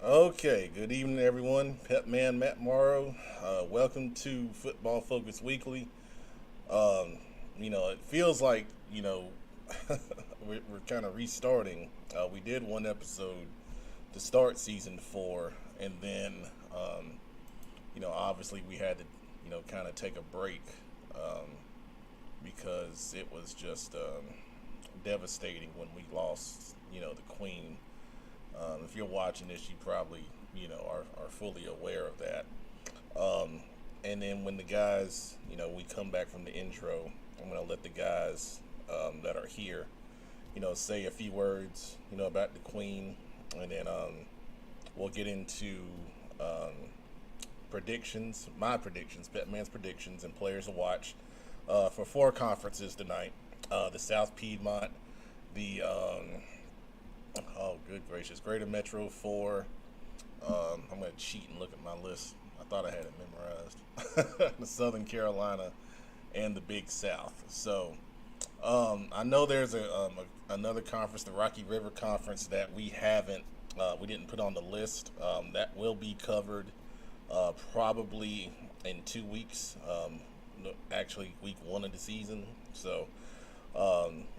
Okay, good evening, everyone. Pep Man Matt Morrow. Welcome to Football Focus Weekly. Um, it feels like we're kind of restarting. We did one episode to start season four, and then obviously we had to kind of take a break um, because it was just devastating when we lost the Queen. If you're watching this, you probably are fully aware of that. Um, and then when the guys, we come back from the intro, I'm gonna let the guys that are here, say a few words, about the Queen, and then we'll get into um, predictions, my predictions, Batman's predictions, and players to watch for four conferences tonight: the South Piedmont, the oh, good gracious. Greater Metro 4. I'm going to cheat and look at my list. I thought I had it memorized. The Southern Carolina and the Big South. So I know there's another conference, the Rocky River Conference, that we didn't put on the list. That will be covered probably in 2 weeks. No, actually, week one of the season. So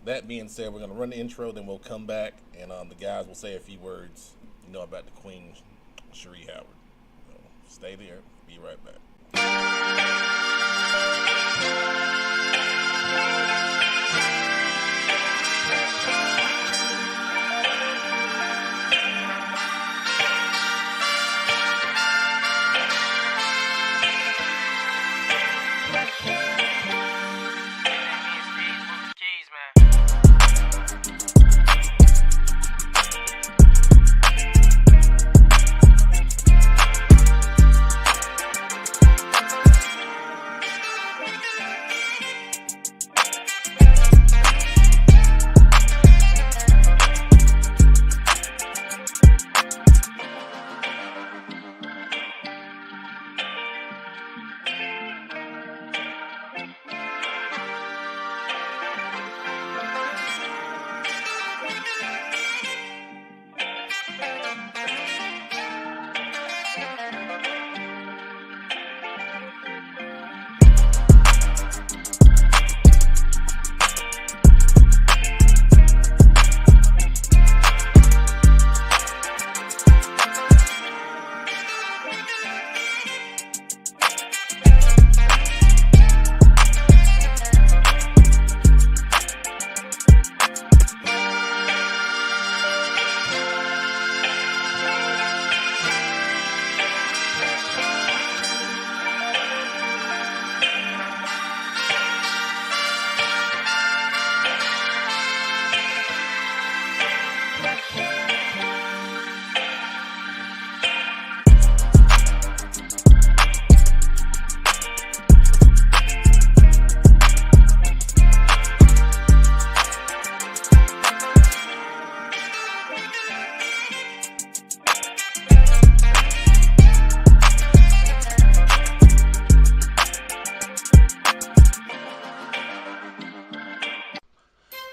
that being said, we're going to run the intro, then we'll come back, and the guys will say a few words, about the Queen, Sheree Howard. So stay there. Be right back. Jeez, man.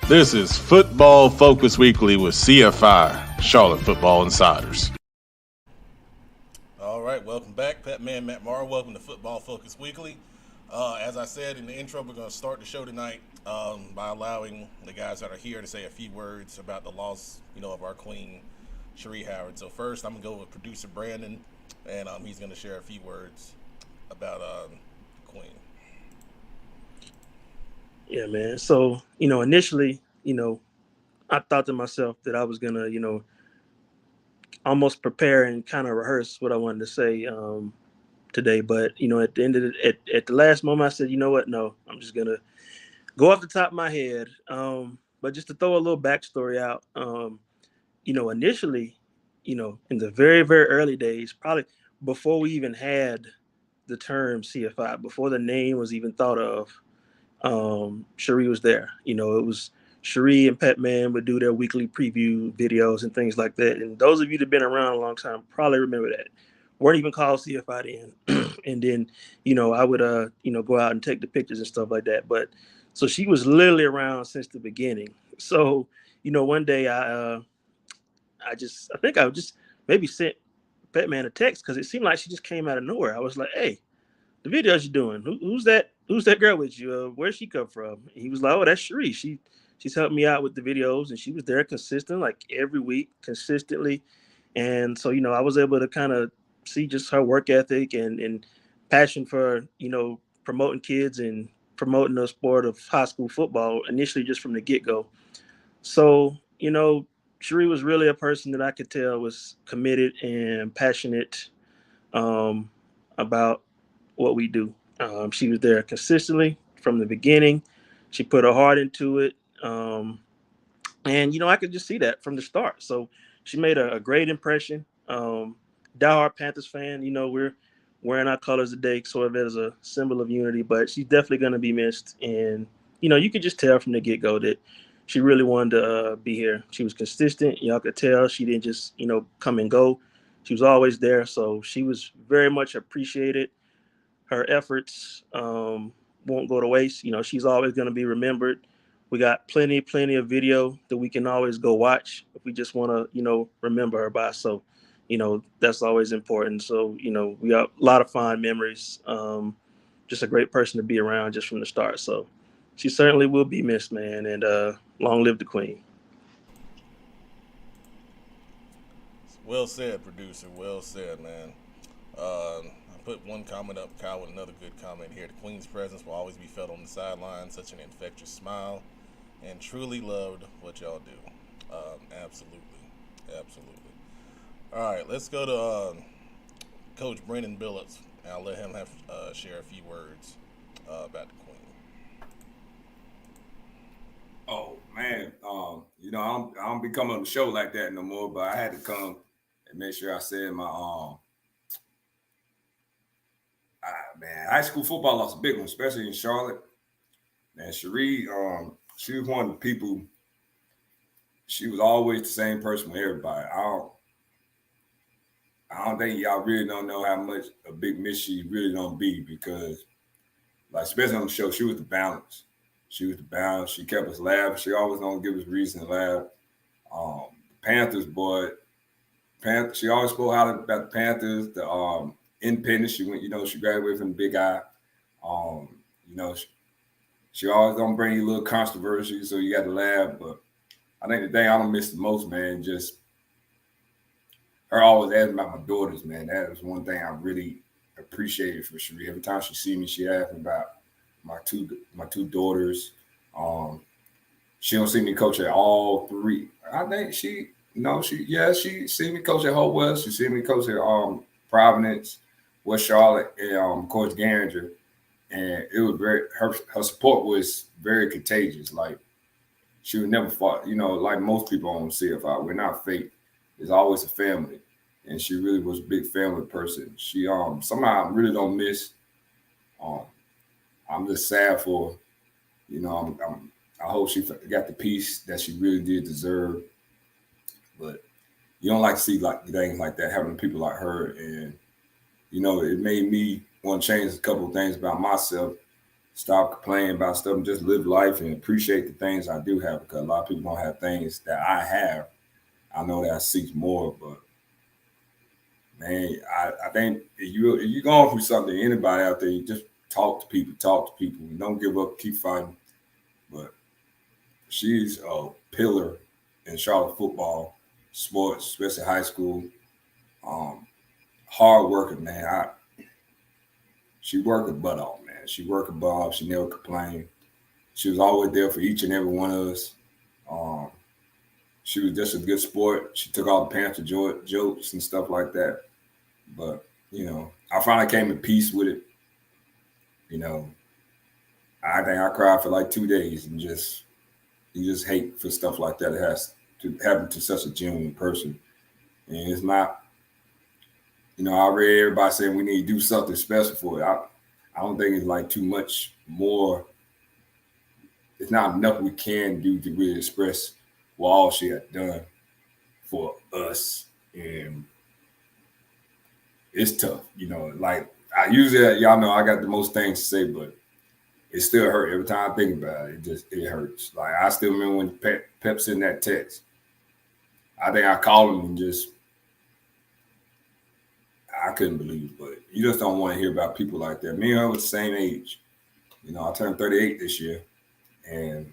This is Football Focus Weekly with CFI, Charlotte Football Insiders. All right, welcome back. Pat Man, Matt Morrow. Welcome to Football Focus Weekly. As I said in the intro, we're going to start the show tonight by allowing the guys that are here to say a few words about the loss, of our queen, Sheree Howard. So first, I'm going to go with producer Brandon, and he's going to share a few words about the queen. Yeah, man. So, initially, I thought to myself that I was gonna, almost prepare and kind of rehearse what I wanted to say today. But, at the end of at the last moment, I said, you know what? No, I'm just gonna go off the top of my head. But just to throw a little backstory out, initially, in the very, very early days, probably before we even had the term CFI, before the name was even thought of, Sheree was there. It was Sheree and Pet Man would do their weekly preview videos and things like that. And those of you that have been around a long time probably remember that. Weren't even called CFI then. And then, I would go out and take the pictures and stuff like that. But so she was literally around since the beginning. So, one day I think I just maybe sent Batman a text because it seemed like she just came out of nowhere. I was like, "Hey, the videos you're doing, who's that? Who's that girl with you? Where'd she come from?" And he was like, "Oh, that's Sheree. She's helped me out with the videos, and she was there consistent, like every week, consistently." And so, I was able to kind of see just her work ethic and passion for promoting kids and promoting the sport of high school football initially just from the get go. So, Sheree was really a person that I could tell was committed and passionate um, about what we do. She was there consistently from the beginning. She put her heart into it. And I could just see that from the start. So she made a great impression. Diehard Panthers fan. We're wearing our colors today, sort of as a symbol of unity. But she's definitely going to be missed. And you could just tell from the get go that she really wanted to be here. She was consistent. Y'all could tell she didn't just come and go. She was always there. So she was very much appreciated. Her efforts won't go to waste. She's always going to be remembered. We got plenty of video that we can always go watch if we just want to, remember her by. So, that's always important. So, we got a lot of fond memories. Just a great person to be around just from the start. So, she certainly will be missed, man. And long live the Queen. Well said, producer. Well said, man. I put one comment up, Kyle, with another good comment here. The Queen's presence will always be felt on the sideline. Such an infectious smile, and truly loved what y'all do. Absolutely, absolutely. All right, let's go to Coach Brendan Billups, and I'll let him have share a few words about the Queen. Oh man, I don't be coming on the show like that no more. But I had to come and make sure I said my man, high school football lost a big one, especially in Charlotte. Man, Sheree, she was one of the people. She was always the same person with everybody. I don't think y'all really don't know how much a big miss she really don't be because, like, especially on the show, she was the balance. She was the balance. She kept us laughing. She always gonna give us reason to laugh. Panthers, boy, she always spoke out about the Panthers. The independence. She went, she graduated from the Big I. Um, you know, she always gonna bring you a little controversy, so you got to laugh. But I think the thing I don't miss the most, man, just her always asking about my daughters, man. That was one thing I really appreciated for Sheree. Every time she see me, she asked me about my two daughters. Um, she don't see me coach at all three. I think she see me coach at Hope West. She see me coach at Providence, West Charlotte, and Coach Garinger. And it was her support was very contagious. Like she would never fought, like most people on CFI. We're not fake. It's always a family. And she really was a big family person. She somehow I really don't miss. Um I'm just sad for, I hope she got the peace that she really did deserve. But you don't like to see like things like that happening to people like her. And it made me want to change a couple of things about myself. Stop complaining about stuff and just live life and appreciate the things I do have because a lot of people don't have things that I have. I know that I seek more, but man, I think if you're going through something, anybody out there, you just talk to people, and don't give up, keep fighting. But she's a pillar in Charlotte football, sports, especially high school. Um, Hard working, man. She worked her butt off, man. She worked her butt off. She never complained. She was always there for each and every one of us. Um, she was just a good sport. She took all the Panther jokes and stuff like that. But I finally came to peace with it. You know, I think I cried for like 2 days and you just hate for stuff like that. It has to happen to such a genuine person. And it's not, I read everybody saying we need to do something special for it. I don't think it's like too much more. It's not enough we can do to really express what all she had done for us. And it's tough, like I usually, y'all know I got the most things to say, but it still hurt every time I think about it. It hurts. Like I still remember when Pep sent that text. I think I called him and just I couldn't believe it, but you just don't want to hear about people like that. Me and her was the same age. I turned 38 this year, and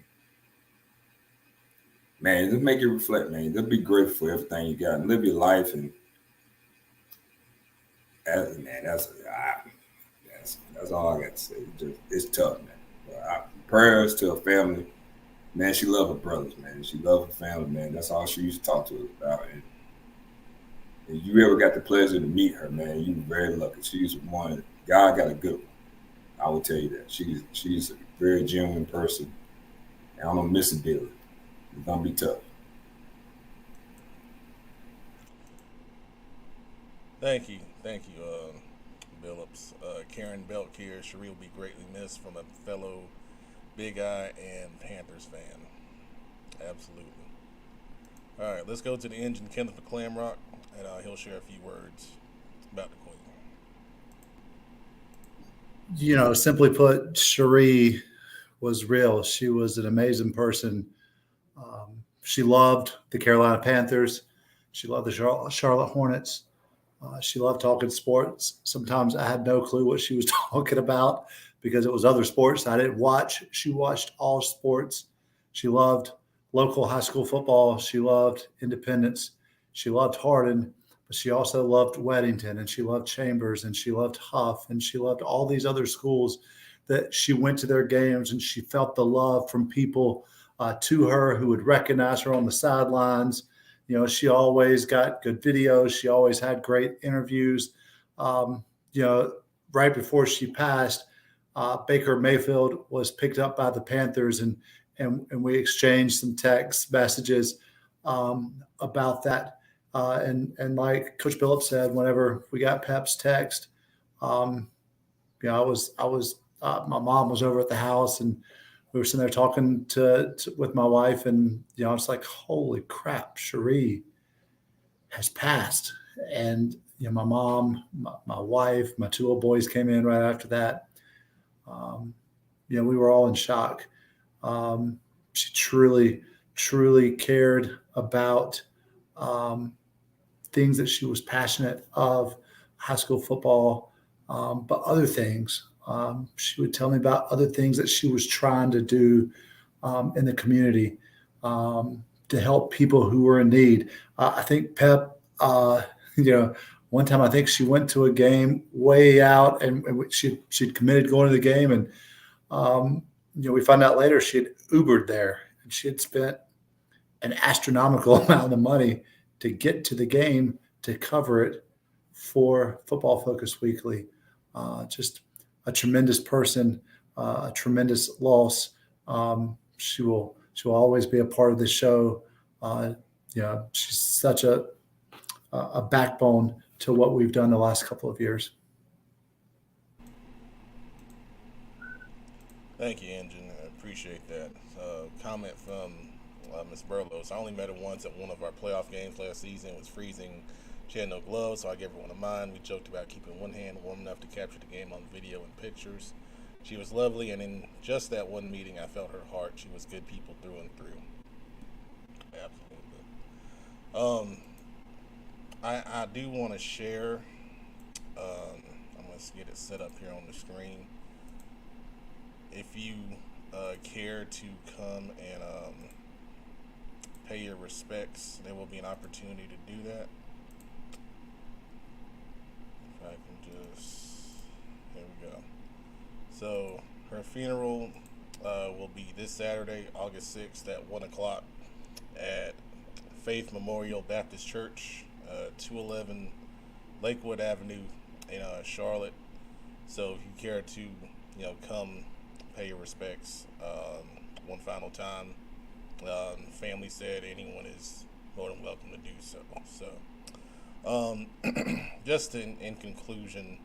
man, just make you reflect, man. Just be grateful for everything you got and live your life. And that's all I got to say. It's tough, man. Prayers to her family. Man, she loved her brothers, man. She loved her family, man. That's all she used to talk to us about. And if you ever got the pleasure to meet her, man, you were very lucky. She's one. God got a good one. I will tell you that. She's a very genuine person. And I'm gonna miss it dearly. It's gonna be tough. Thank you, Billups. Karen Belk here. Sheree will be greatly missed from a fellow Big Eye and Panthers fan. Absolutely. All right, let's go to the engine, Kenneth McClamrock, and he'll share a few words about the Queen. Simply put, Sheree was real. She was an amazing person. She loved the Carolina Panthers. She loved the Charlotte Hornets. She loved talking sports. Sometimes I had no clue what she was talking about because it was other sports I didn't watch. She watched all sports. She loved local high school football. She loved Independence. She loved Hardin, but she also loved Weddington, and she loved Chambers, and she loved Huff, and she loved all these other schools that she went to their games, and she felt the love from people to her who would recognize her on the sidelines. She always got good videos. She always had great interviews. Right before she passed, Baker Mayfield was picked up by the Panthers, and we exchanged some text messages about that. And like Coach Billups said, whenever we got Pep's text, my mom was over at the house, and we were sitting there talking with my wife, and I was like, holy crap, Sheree has passed. And my mom, my wife, my two little boys came in right after that. We were all in shock. She truly, truly cared about things that she was passionate of, high school football, but other things. She would tell me about other things that she was trying to do in the community to help people who were in need. I think Pep, one time I think she went to a game way out, and she'd committed going to the game, and we found out later she had Ubered there, and she had spent an astronomical amount of money to get to the game to cover it for Football Focus Weekly. Just a tremendous person, a tremendous loss. She will always be a part of the show. She's such a backbone to what we've done the last couple of years. Thank you, Engine. I appreciate that. Comment from Ms. Burlos. I only met her once at one of our playoff games last season. It was freezing. She had no gloves, so I gave her one of mine. We joked about keeping one hand warm enough to capture the game on video and pictures. She was lovely, and in just that one meeting, I felt her heart. She was good people through and through. Absolutely. I do want to share. I'm going to get it set up here on the screen. If you care to come and pay your respects, there will be an opportunity to do that. If I can just, there we go. So her funeral will be this Saturday, August 6th at 1 o'clock at Faith Memorial Baptist Church, 211 Lakewood Avenue in Charlotte. So if you care to, come pay your respects one final time. Family said anyone is more than welcome to do so. So, just in conclusion,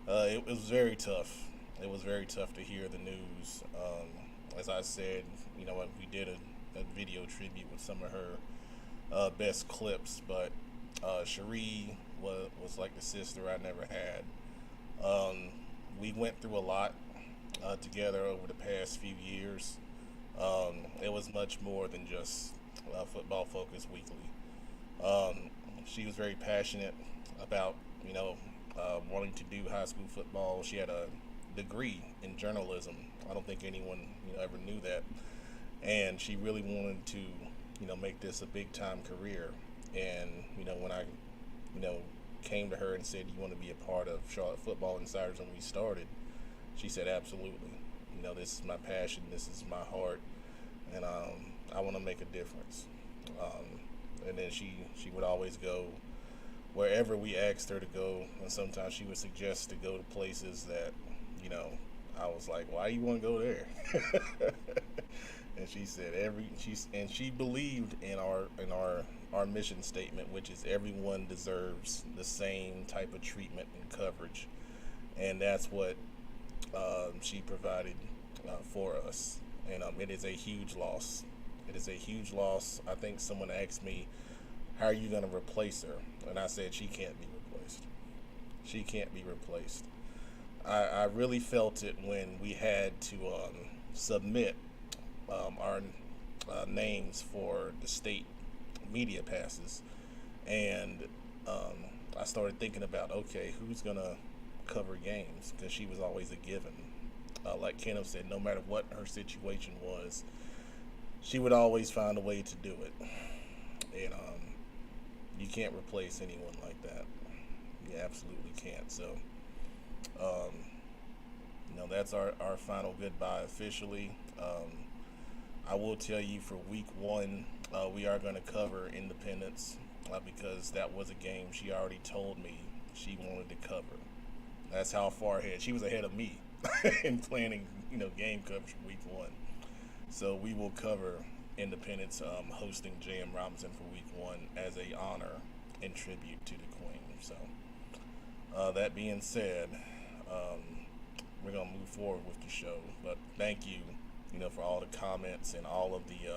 it was very tough. It was very tough to hear the news. As I said, we did a video tribute with some of her best clips, but Sheree was like the sister I never had. We went through a lot together over the past few years. It was much more than just Football Focus Weekly. She was very passionate about, wanting to do high school football. She had a degree in journalism. I don't think anyone, ever knew that. And she really wanted to, make this a big time career. And, when I, came to her and said, you want to be a part of Charlotte Football Insiders when we started, she said, absolutely. This is my passion. This is my heart. And I want to make a difference. And then she would always go wherever we asked her to go. And sometimes she would suggest to go to places that, I was like, why do you want to go there? And she said she believed in our mission statement, which is everyone deserves the same type of treatment and coverage. And that's what she provided for us. And it is a huge loss. It is a huge loss. I think someone asked me, how are you going to replace her? And I said, she can't be replaced. She can't be replaced. I really felt it when we had to submit our names for the state media passes. And I started thinking about, okay, who's going to cover games? Because she was always a given. Like Kenneth said, no matter what her situation was, she would always find a way to do it. And you can't replace anyone like that. You absolutely can't. So, that's our final goodbye officially. I will tell you for week 1, we are going to cover Independence because that was a game she already told me she wanted to cover. That's how far ahead. She was ahead of me in planning, game coverage for week 1. So we will cover Independence hosting J.M. Robinson for week 1 as a honor and tribute to the Queen. So that being said, we're going to move forward with the show. But thank you, for all the comments and all of the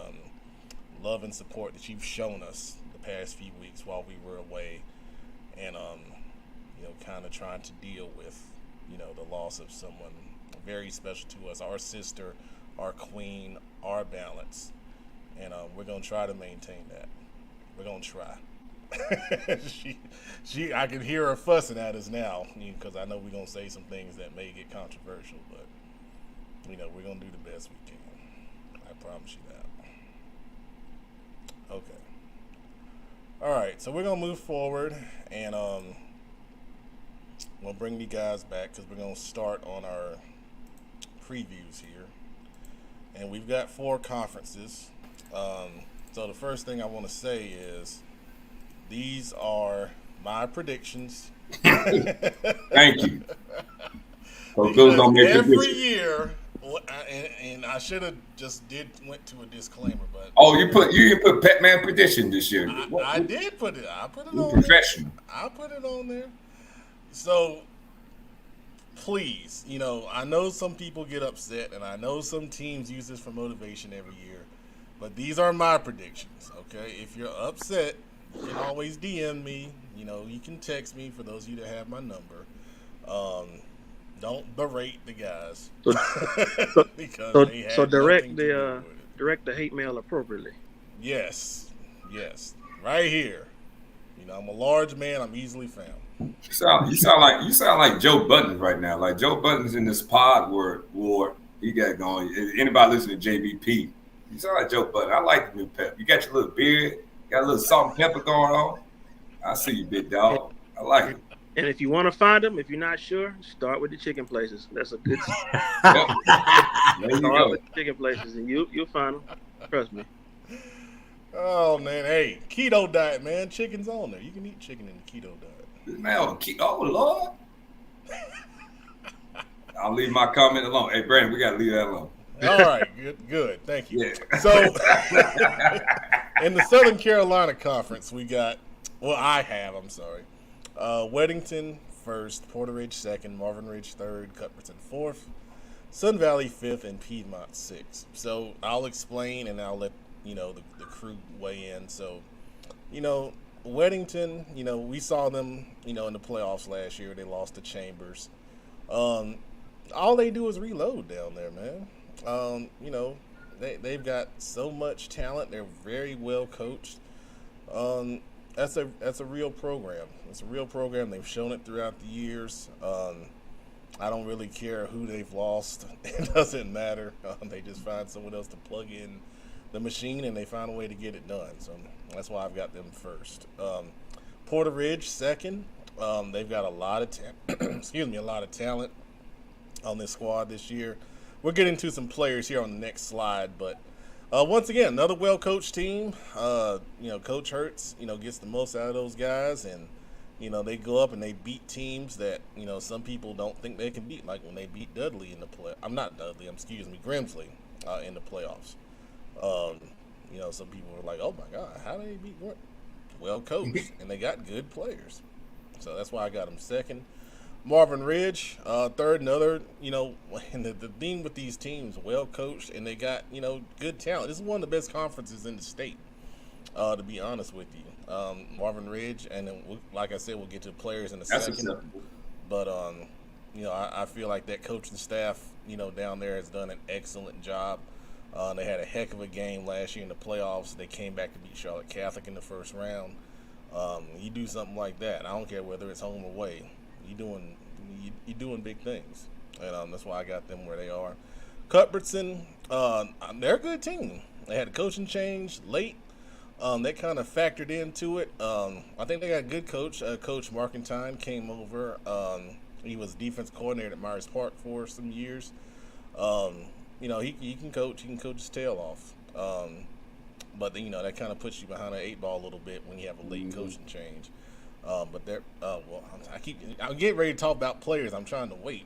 love and support that you've shown us the past few weeks while we were away, and kind of trying to deal with, the loss of someone very special to us, our sister, our queen, our balance, and we're gonna try to maintain that. We're gonna try. I can hear her fussing at us now because I know we're gonna say some things that may get controversial, but we're gonna do the best we can. I promise you that. Okay. All right, so we're gonna move forward, and we'll bring you guys back because we're gonna start on our previews here, and we've got 4 conferences. So the first thing I want to say is these are my predictions. Thank you. Hope those don't make every year, and I should have just went to a disclaimer, but you didn't put Batman prediction this year. I did put it. I put it on professional. there. I put it on there. So please, I know some people get upset, and I know some teams use this for motivation every year, but these are my predictions, okay? If you're upset, you can always DM me. You can text me for those of you that have my number. Don't berate the guys. So direct the hate mail appropriately. Yes. Right here. I'm a large man. I'm easily found. You sound like Joe Buttons right now. Like Joe Buttons in this pod war he got going. Anybody listening to JBP, you sound like Joe Buttons. I like the new pep. You got your little beard, got a little salt and pepper going on. I see you, big dog. I like it. And if you want to find them, if you're not sure, start with the chicken places. That's a good There you go. with the chicken places, and you'll find them. Trust me. Oh man, hey, keto diet, man. Chicken's on there. You can eat chicken in the keto diet. Man, oh Lord. I'll leave my comment alone. Hey, Brandon, we gotta leave that alone. All right, good. Thank you. Yeah. So, in the Southern Carolina Conference, we got. I'm sorry. Weddington first, Porter Ridge second, Marvin Ridge third, Cuthbertson fourth, Sun Valley fifth, and Piedmont sixth. So I'll explain, and I'll let the crew weigh in. So, Weddington, we saw them, in the playoffs last year. They lost to Chambers. All they do is reload down there, man. They've got so much talent. They're very well coached. that's a real program. It's a real program. They've shown it throughout the years. I don't really care who they've lost. It doesn't matter. They just find someone else to plug in the machine, and they find a way to get it done. So that's why I've got them first. Porter Ridge second. They've got a lot of excuse me, a lot of talent on this squad this year. We'll get into some players here on the next slide, but once again, another well-coached team. Coach Hurts, gets the most out of those guys, and they go up and they beat teams that some people don't think they can beat, like when they beat Dudley in the play. I'm not Dudley. Excuse me, Grimsley in the playoffs. Some people were like, "Oh my God, how did they beat Grimsley?" Well coached, and they got good players. So that's why I got them second. Marvin Ridge, third. Another, and the thing with these teams, well coached, and they got good talent. This is one of the best conferences in the state, to be honest with you. Marvin Ridge, and then like I said, we'll get to the players in a second. Acceptable. But I feel like that coaching staff, down there has done an excellent job. They had a heck of a game last year in the playoffs. They came back to beat Charlotte Catholic in the first round. You do something like that, I don't care whether it's home or away. You're doing big things, and that's why I got them where they are. Cuthbertson, they're a good team. They had a coaching change late. That kind of factored into it. I think they got a good coach. Coach Markentine came over. He was defense coordinator at Myers Park for some years. He can coach. He can coach his tail off. But that kind of puts you behind an 8-ball a little bit when you have a late coaching change. But they're I'm getting ready to talk about players. I'm trying to wait,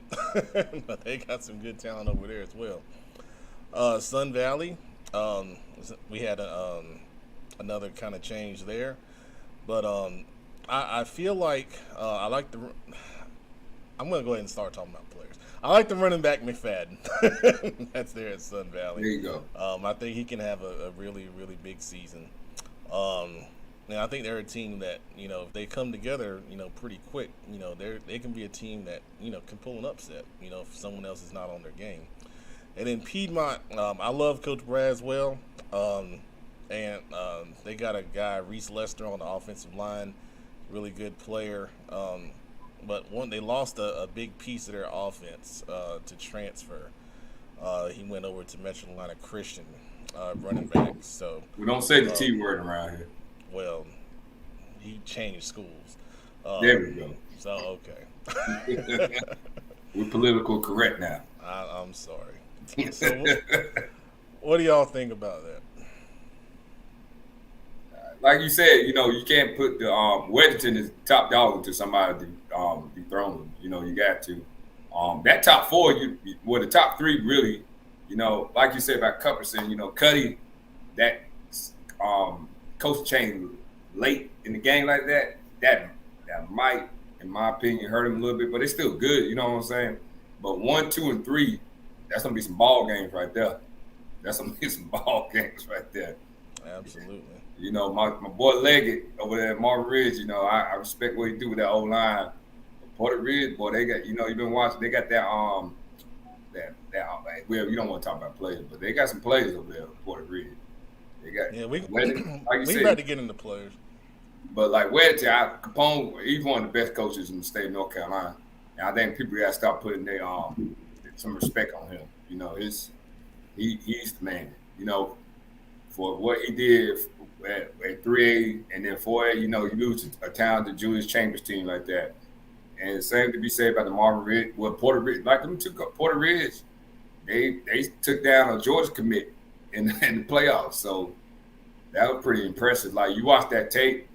but they got some good talent over there as well. Sun Valley, we had another kind of change there, but I feel like I like the. I'm gonna go ahead and start talking about players. I like the running back McFadden. That's there at Sun Valley. There you go. I think he can have a really, really big season. I think they're a team that, if they come together, pretty quick, they can be a team that, can pull an upset, if someone else is not on their game. And then Piedmont, I love Coach Braswell. They got a guy, Reese Lester, on the offensive line, really good player. But they lost a big piece of their offense to transfer. He went over to Metro Atlanta Christian, running back. So we don't say the T word around here. Well, he changed schools. There we go. So okay. We're political correct now. I'm sorry. So what do y'all think about that? Like you said, you can't put the Wedgerton is top dog until somebody dethrone him. You got to. That top four, the top three really, like you said about Cuthbertson, Cuddy, that coach change late in the game like that might, in my opinion, hurt him a little bit, but it's still good. You know what I'm saying? But 1, 2, and 3, that's gonna be some ball games right there. That's gonna be some ball games right there. Absolutely. My boy Leggett over there at Marvin Ridge, I respect what he do with that O line. Porter Ridge, boy, they got, you've been watching, they got that well, you don't want to talk about players, but they got some players over there at Porter Ridge. They got we said, about to get into players. But like Wedgerton, Capone, he's one of the best coaches in the state of North Carolina. And I think people got to start putting some respect on him. He's the man. For what he did at 3A and then 4A, you lose a talented Julius Chambers team like that. And the same to be said about the Marvin Ridge. Well, Porter Ridge, like them two, Porter Ridge, they took down a Georgia commit in the playoffs. So that was pretty impressive. Like, you watch that tape,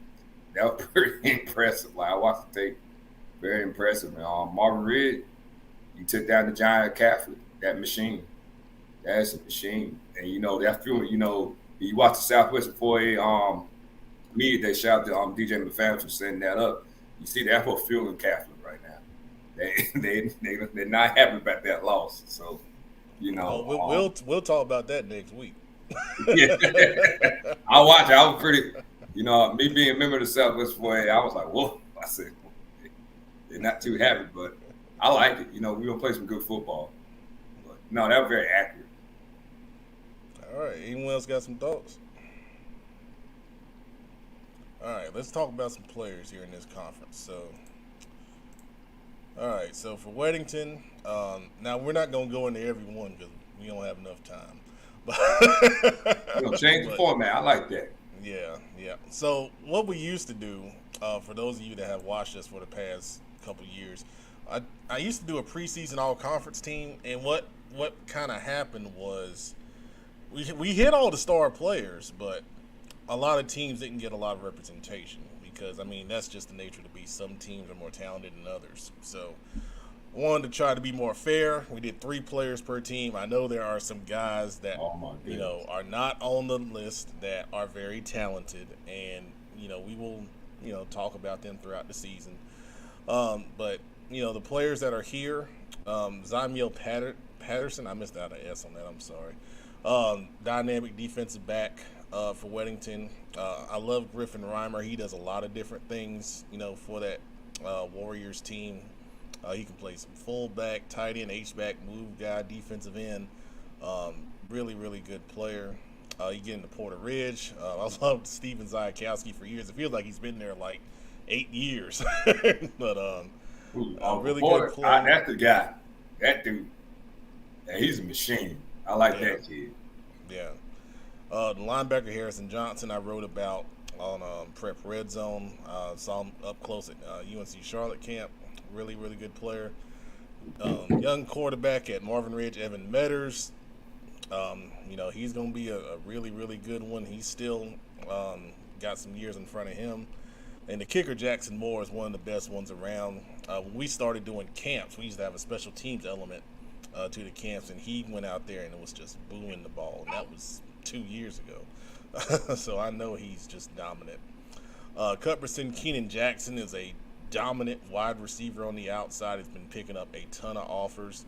that was pretty impressive. Like, I watched the tape, very impressive. Marvin Ridge, he took down the Giant Catholic, that machine. That's a machine. And, that feeling, you watch the Southwestern 4A media, they shout to DJ McFadden for setting that up. You see, that's what fueling Catholic right now. They're not happy about that loss. So, we'll talk about that next week. Yeah. I watch it. I was pretty, me being a member of the Southwest 4A, I was like, whoa. I said, they're not too happy, but I like it. We're going to play some good football. But, no, that was very accurate. All right. Anyone else got some thoughts? All right, let's talk about some players here in this conference. So, all right, so for Weddington, now we're not going to go into every one because we don't have enough time. We're gonna change the format. I like that. Yeah, yeah. So what we used to do, for those of you that have watched us for the past couple years, I used to do a preseason all conference team, and what kind of happened was we hit all the star players, but a lot of teams didn't get a lot of representation because I mean that's just the nature of the beast. Some teams are more talented than others, so. Wanted to try to be more fair. We did 3 players per team. I know there are some guys that are not on the list that are very talented, and we will talk about them throughout the season. But the players that are here, Zymiel Patterson. I missed out an S on that. I'm sorry. Dynamic defensive back for Weddington. I love Griffin Reimer. He does a lot of different things for that Warriors team. He can play some fullback, tight end, H-back, move guy, defensive end. Really, really good player. You get into Porter Ridge. I loved Steven Zajkowski for years. It feels like he's been there like 8 years. But really good player. That's the guy. That dude. Yeah, he's a machine. I like that kid. Yeah. The linebacker Harrison Johnson I wrote about on Prep Red Zone. Saw him up close at UNC Charlotte camp. Really, really good player. Young quarterback at Marvin Ridge, Evan Metters. He's going to be a really, really good one. He's still got some years in front of him. And the kicker, Jackson Moore, is one of the best ones around. When we started doing camps, we used to have a special teams element to the camps, and he went out there and it was just booming the ball. And that was 2 years ago. So I know he's just dominant. Cuthbertson Keenan Jackson is a dominant wide receiver on the outside. Has been picking up a ton of offers,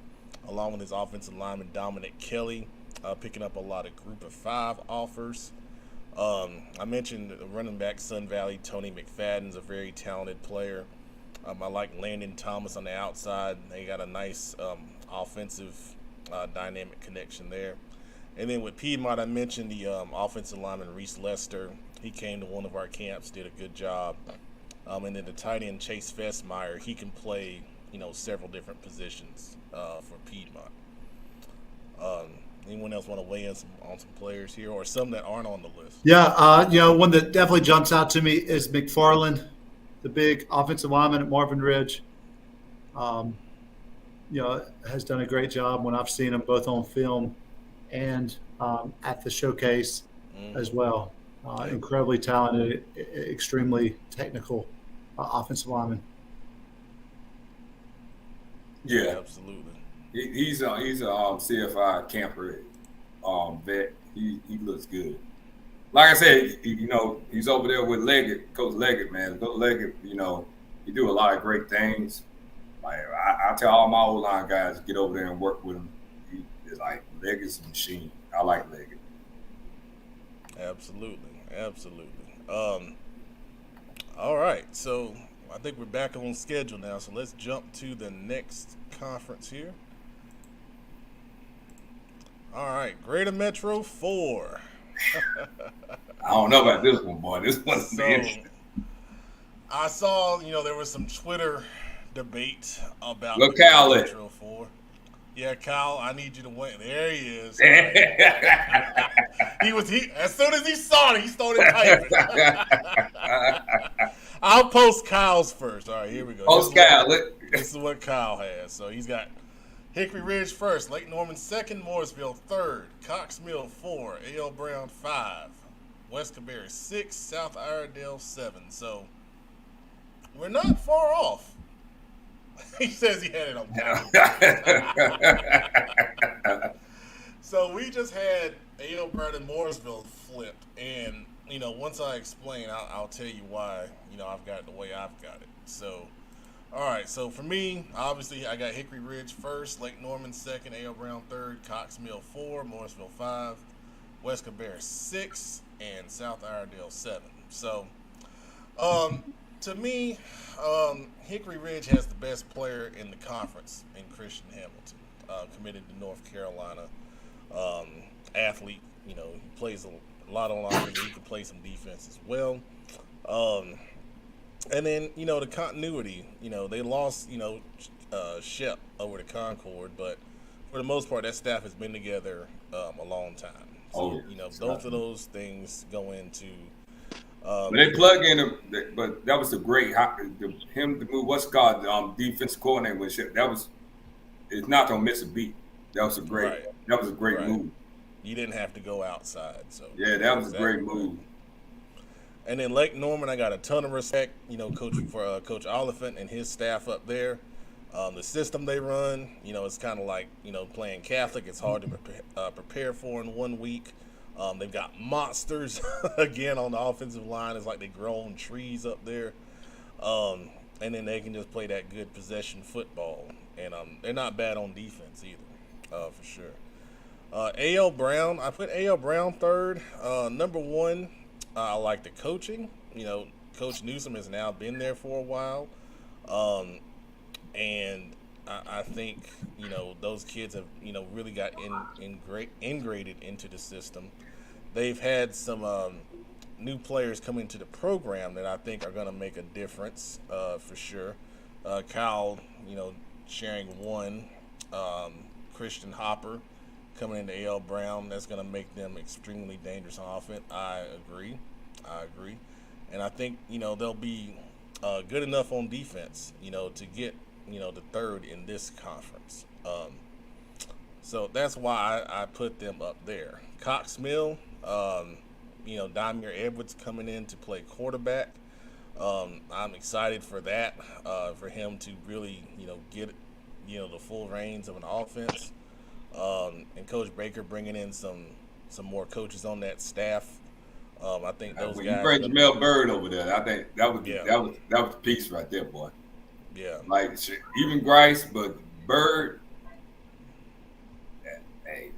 along with his offensive lineman Dominic Kelly, picking up a lot of group of 5 offers. I mentioned the running back Sun Valley, Tony McFadden's a very talented player. I like Landon Thomas on the outside. They got a nice offensive dynamic connection there. And then with Piedmont, I mentioned the offensive lineman Reese Lester. He came to one of our camps, did a good job. And then the tight end Chase Festmeyer, he can play, several different positions for Piedmont. Anyone else want to weigh in on some players here, or some that aren't on the list? Yeah, one that definitely jumps out to me is McFarland, the big offensive lineman at Marvin Ridge. Has done a great job when I've seen him both on film and at the showcase as well. Incredibly talented, extremely technical offensive lineman. Yeah, absolutely. He's a CFI camper vet. He looks good. Like I said, he's over there with Leggett, Coach Leggett, man. Coach Leggett, he do a lot of great things. Like I tell all my old line guys, get over there and work with him. It's like Leggett's a machine. I like Leggett. Absolutely. All right, so I think we're back on schedule now, so let's jump to the next conference here. All right, Greater Metro 4. I don't know about this one, boy. This one's interesting. I saw, there was some Twitter debate about Look, Greater Metro 4. Yeah, Kyle, I need you to win. There he is. As soon as he saw it, he started typing. I'll post Kyle's first. All right, here we go. Post Kyle. This is what Kyle has. So he's got Hickory Ridge first, Lake Norman second, Mooresville third, Cox Mill 4, A.L. Brown 5, West Cabarrus 6, South Iredale 7. So we're not far off. He says he had it on camera. So we just had A.L. Brown and Mooresville flipped, and once I explain, I'll tell you why I've got it the way I've got it. So, all right. So for me, obviously, I got Hickory Ridge first, Lake Norman second, A.L. Brown third, Cox Mill 4, Mooresville 5, West Cabarrus 6, and South Iredale 7. So, to me, Hickory Ridge has the best player in the conference in Christian Hamilton, committed to North Carolina. Athlete, he plays a lot on offense. He can play some defense as well. And then the continuity. They lost Shep over to Concord, but for the most part, that staff has been together a long time. So both of those things go into. But they plug in, but that was a great him to move. What's called defense coordinator with Shep. That was. It's not gonna miss a beat. That was a great. Right. That was a great Right. move. You didn't have to go outside. So Yeah, that was a great move. And then Lake Norman, I got a ton of respect, for Coach Oliphant and his staff up there. The system they run, it's kind of like, playing Catholic. It's hard to prepare for in 1 week. They've got monsters again on the offensive line. It's like they grow on trees up there. And then they can just play that good possession football. And they're not bad on defense either, for sure. A.L. Brown, I put A.L. Brown third. Number one, I like the coaching. Coach Newsom has now been there for a while. And I think, those kids have, really got ingrained into the system. They've had some new players come into the program that I think are going to make a difference for sure. Kyle, sharing one. Christian Hopper coming into A.L. Brown, that's going to make them extremely dangerous on offense. I agree. And I think, they'll be good enough on defense, to get, the third in this conference. So that's why I put them up there. Cox Mill, Damir Edwards coming in to play quarterback. I'm excited for that, for him to really, get, the full reins of an offense. And Coach Baker bringing in some more coaches on that staff. I think those when guys. You bring Jamel Bird over there. I think that was the piece right there, boy. Yeah. Like even Grice, but Bird. Hey,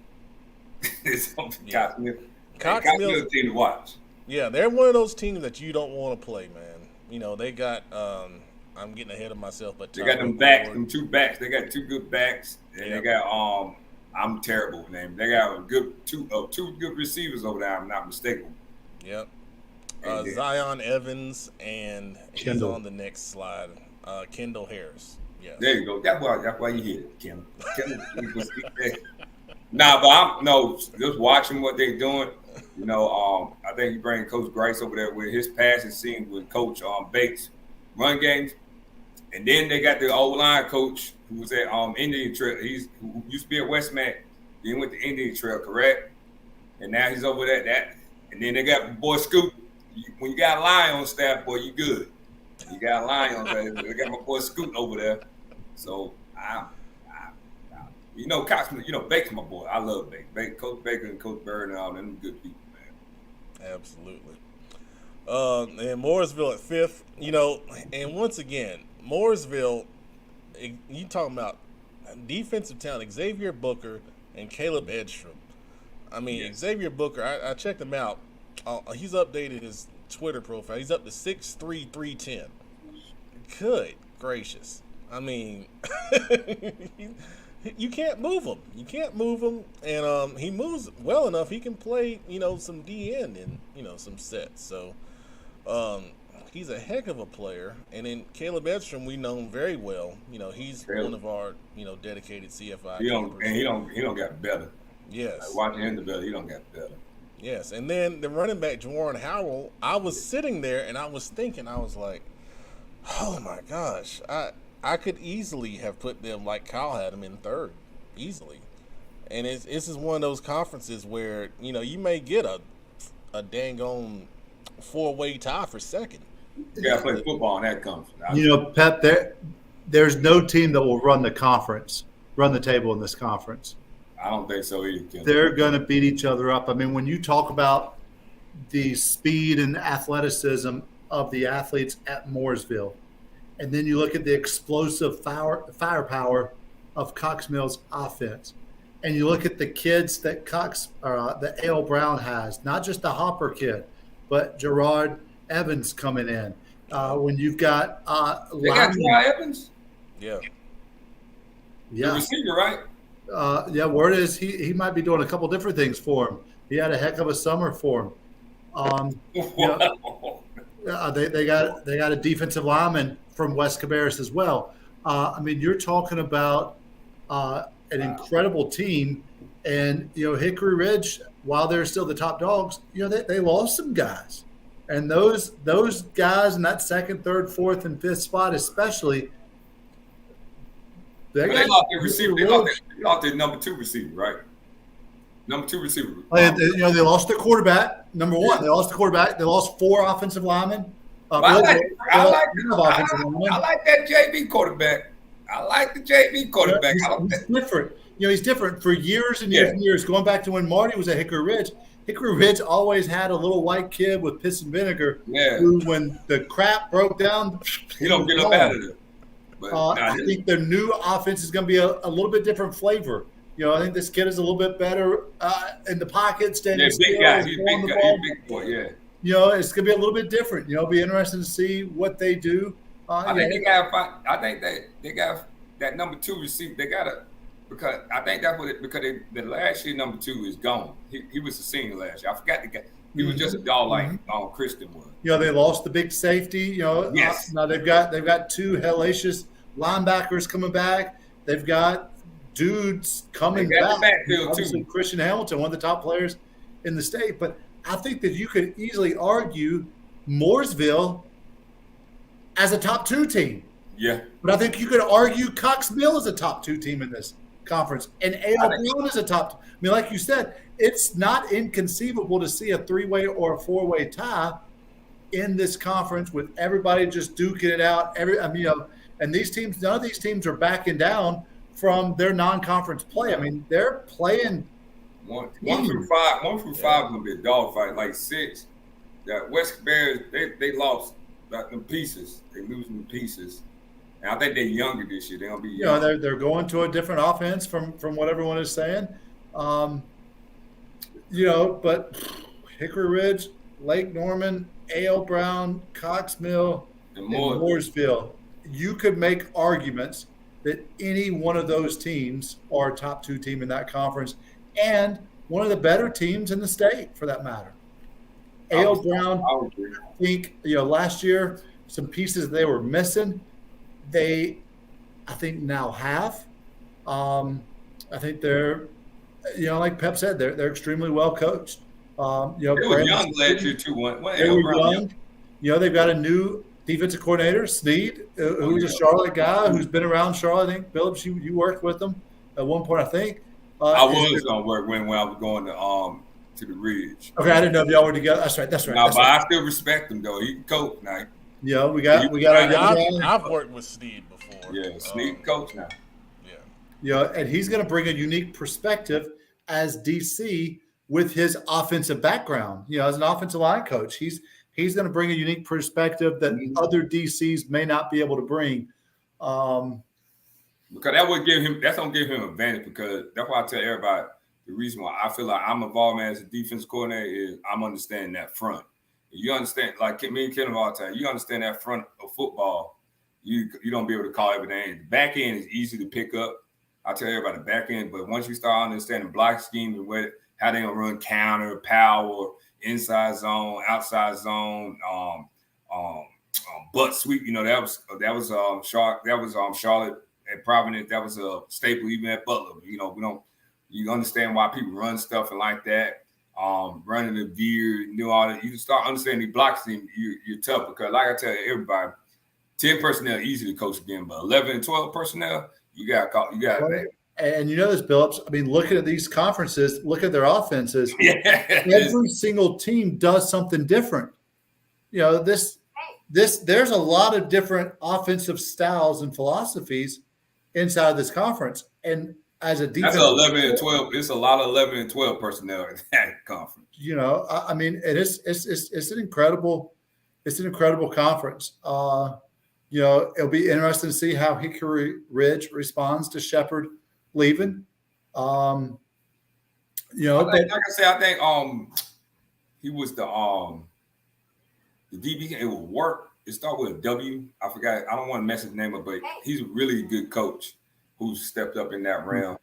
it's Cox Mill. Cox Mill team to watch. Yeah, they're one of those teams that you don't want to play, man. They got. I'm getting ahead of myself, but they got them backs, them two backs. They got two good backs, and they got I'm terrible with names. They got two good receivers over there. I'm not mistaken. Yep. Zion Evans and he's on the next slide. Kendall Harris. Yeah. There you go. That's why you hear it, Kim. But just watching what they're doing. I think you bring Coach Grice over there with his passing scene with Coach Bates run games. And then they got the old line coach who was at Indian Trail. Who used to be at Westmont. Then went to Indian Trail, correct? And now he's over there. And then they got boy Scoot. When you got a line on staff, boy, you good. You got a line on staff. They got my boy Scoot over there. So Cox, Baker's my boy. I love Baker. Coach Baker and Coach Bird and all them good people, man. Absolutely. And Mooresville at fifth. And once again, Mooresville, you talking about defensive talent, Xavier Booker and Caleb Edstrom. I mean, Xavier Booker, I checked him out. He's updated his Twitter profile. He's up to 6'3", 310. Good gracious. I mean, you can't move him. And he moves well enough. He can play, some DN and, some sets. So he's a heck of a player. And then Caleb Edstrom, we know him very well. He's one of our, dedicated CFI. He don't get better. Yes. Like watching him better, he don't get better. Yes. And then the running back, Jawan Howell, I was sitting there and I was thinking, I was like, oh my gosh, I could easily have put them like Kyle had them in third, easily. And this is one of those conferences where, you may get a dang on 4-way tie for second. You got to play football in that conference. Pep, there's no team that will run the table in this conference. I don't think so either. They're going to beat each other up. I mean, when you talk about the speed and athleticism of the athletes at Mooresville, and then you look at the explosive firepower of Cox Mill's offense, and you look at the kids that that A.L. Brown has, not just the Hopper kid, but Gerard Evans coming in. When you've got they got Gerard Evans? Yeah. The receiver, right? Word is he might be doing a couple different things for him. He had a heck of a summer for him. They got a defensive lineman from West Cabarrus as well. I mean, you're talking about an incredible team, and Hickory Ridge, while they're still the top dogs, they lost some guys, and those guys in that second, third, fourth, and fifth spot especially. They lost their receiver. They lost their number 2 receiver, right? Number 2 receiver. They lost their quarterback. Number 1, they lost the quarterback. They lost 4 offensive linemen. I like that JV quarterback. I like the JV quarterback. He's different. He's different for years and years and years. Going back to when Marty was at Hickory Ridge, Hickory Ridge always had a little white kid with piss and vinegar who, when the crap broke down, he don't get up out of it. I think their new offense is going to be a little bit different flavor. I think this kid is a little bit better in the pocket, standing still. Big guy. He's big boy, yeah. It's going to be a little bit different. It'll be interesting to see what they do. I think they got that number 2 receiver. They got to, because I think that's what because the last year number 2 is gone. He was a senior last year. I forgot the guy. He was just a dog like Christian was. They lost the big safety. Yes. Now they've got 2 hellacious linebackers coming back. They've got dudes coming back. Obviously, Christian Hamilton, one of the top players in the state. But I think that you could easily argue Mooresville as a top 2 team. Yeah. But I think you could argue Cox Mill is a top 2 team in this conference, and A.L. Brown is a top. I mean, like you said, it's not inconceivable to see a 3-way or a 4-way tie in this conference with everybody just duking it out. And these teams, none of these teams are backing down from their non-conference play. I mean, they're playing 1 through 5. 1 through 5 will be a dogfight. Like 6, that West Bears, they lost them pieces. They losing pieces. And I think they're younger this year. They're gonna be young. They're going to a different offense from what everyone is saying. But Hickory Ridge, Lake Norman, A.L. Brown, Cox Mill, and Mooresville. You could make arguments that any one of those teams are a top 2 team in that conference and one of the better teams in the state for that matter. A.L. Brown, I think, last year, some pieces they were missing, I think now have. I think they're, like Pep said, they're extremely well coached. They were young last year too. They were young. They've got a new defensive coordinator, Sneed, who's a Charlotte guy who's been around Charlotte. I think, Phillips, you worked with them at one point, I think. I was going to work when I was going to the Ridge. Okay, I didn't know if y'all were together. That's right. No, but I still respect him though. He can coach now. Yeah, we got our young. I've worked with Sneed before. Yeah, Sneed coach now. And he's going to bring a unique perspective as DC with his offensive background. As an offensive line coach, he's going to bring a unique perspective that other DCs may not be able to bring. Because that's going to give him an advantage, because that's why I tell everybody the reason why I feel like I'm involved as a defense coordinator is I'm understanding that front. You understand, like me and Ken all the time, you understand that front of football, you don't be able to call everything. The back end is easy to pick up. I tell everybody the back end, but once you start understanding block schemes and how they gonna run counter, power, inside zone, outside zone, butt sweep, that was Charlotte at Providence. That was a staple even at Butler. You understand why people run stuff and like that. Running the veer, all that. You can start understanding the block scheme. You're tough, because like I tell everybody, 10 personnel easy to coach again, but 11 and 12 personnel, you got that. And this, Billups. I mean, looking at these conferences, look at their offenses. Yeah. Every single team does something different. There's a lot of different offensive styles and philosophies inside of this conference. And as a defense, that's 11 and 12. It's a lot of 11 and 12 personnel in that conference. I mean, it's an incredible conference. It'll be interesting to see how Hickory Ridge responds to Shepherd leaving. I think he was the DB. It will work. It started with a W. I forgot. I don't want to mess his name up, but he's a really good coach who stepped up in that realm.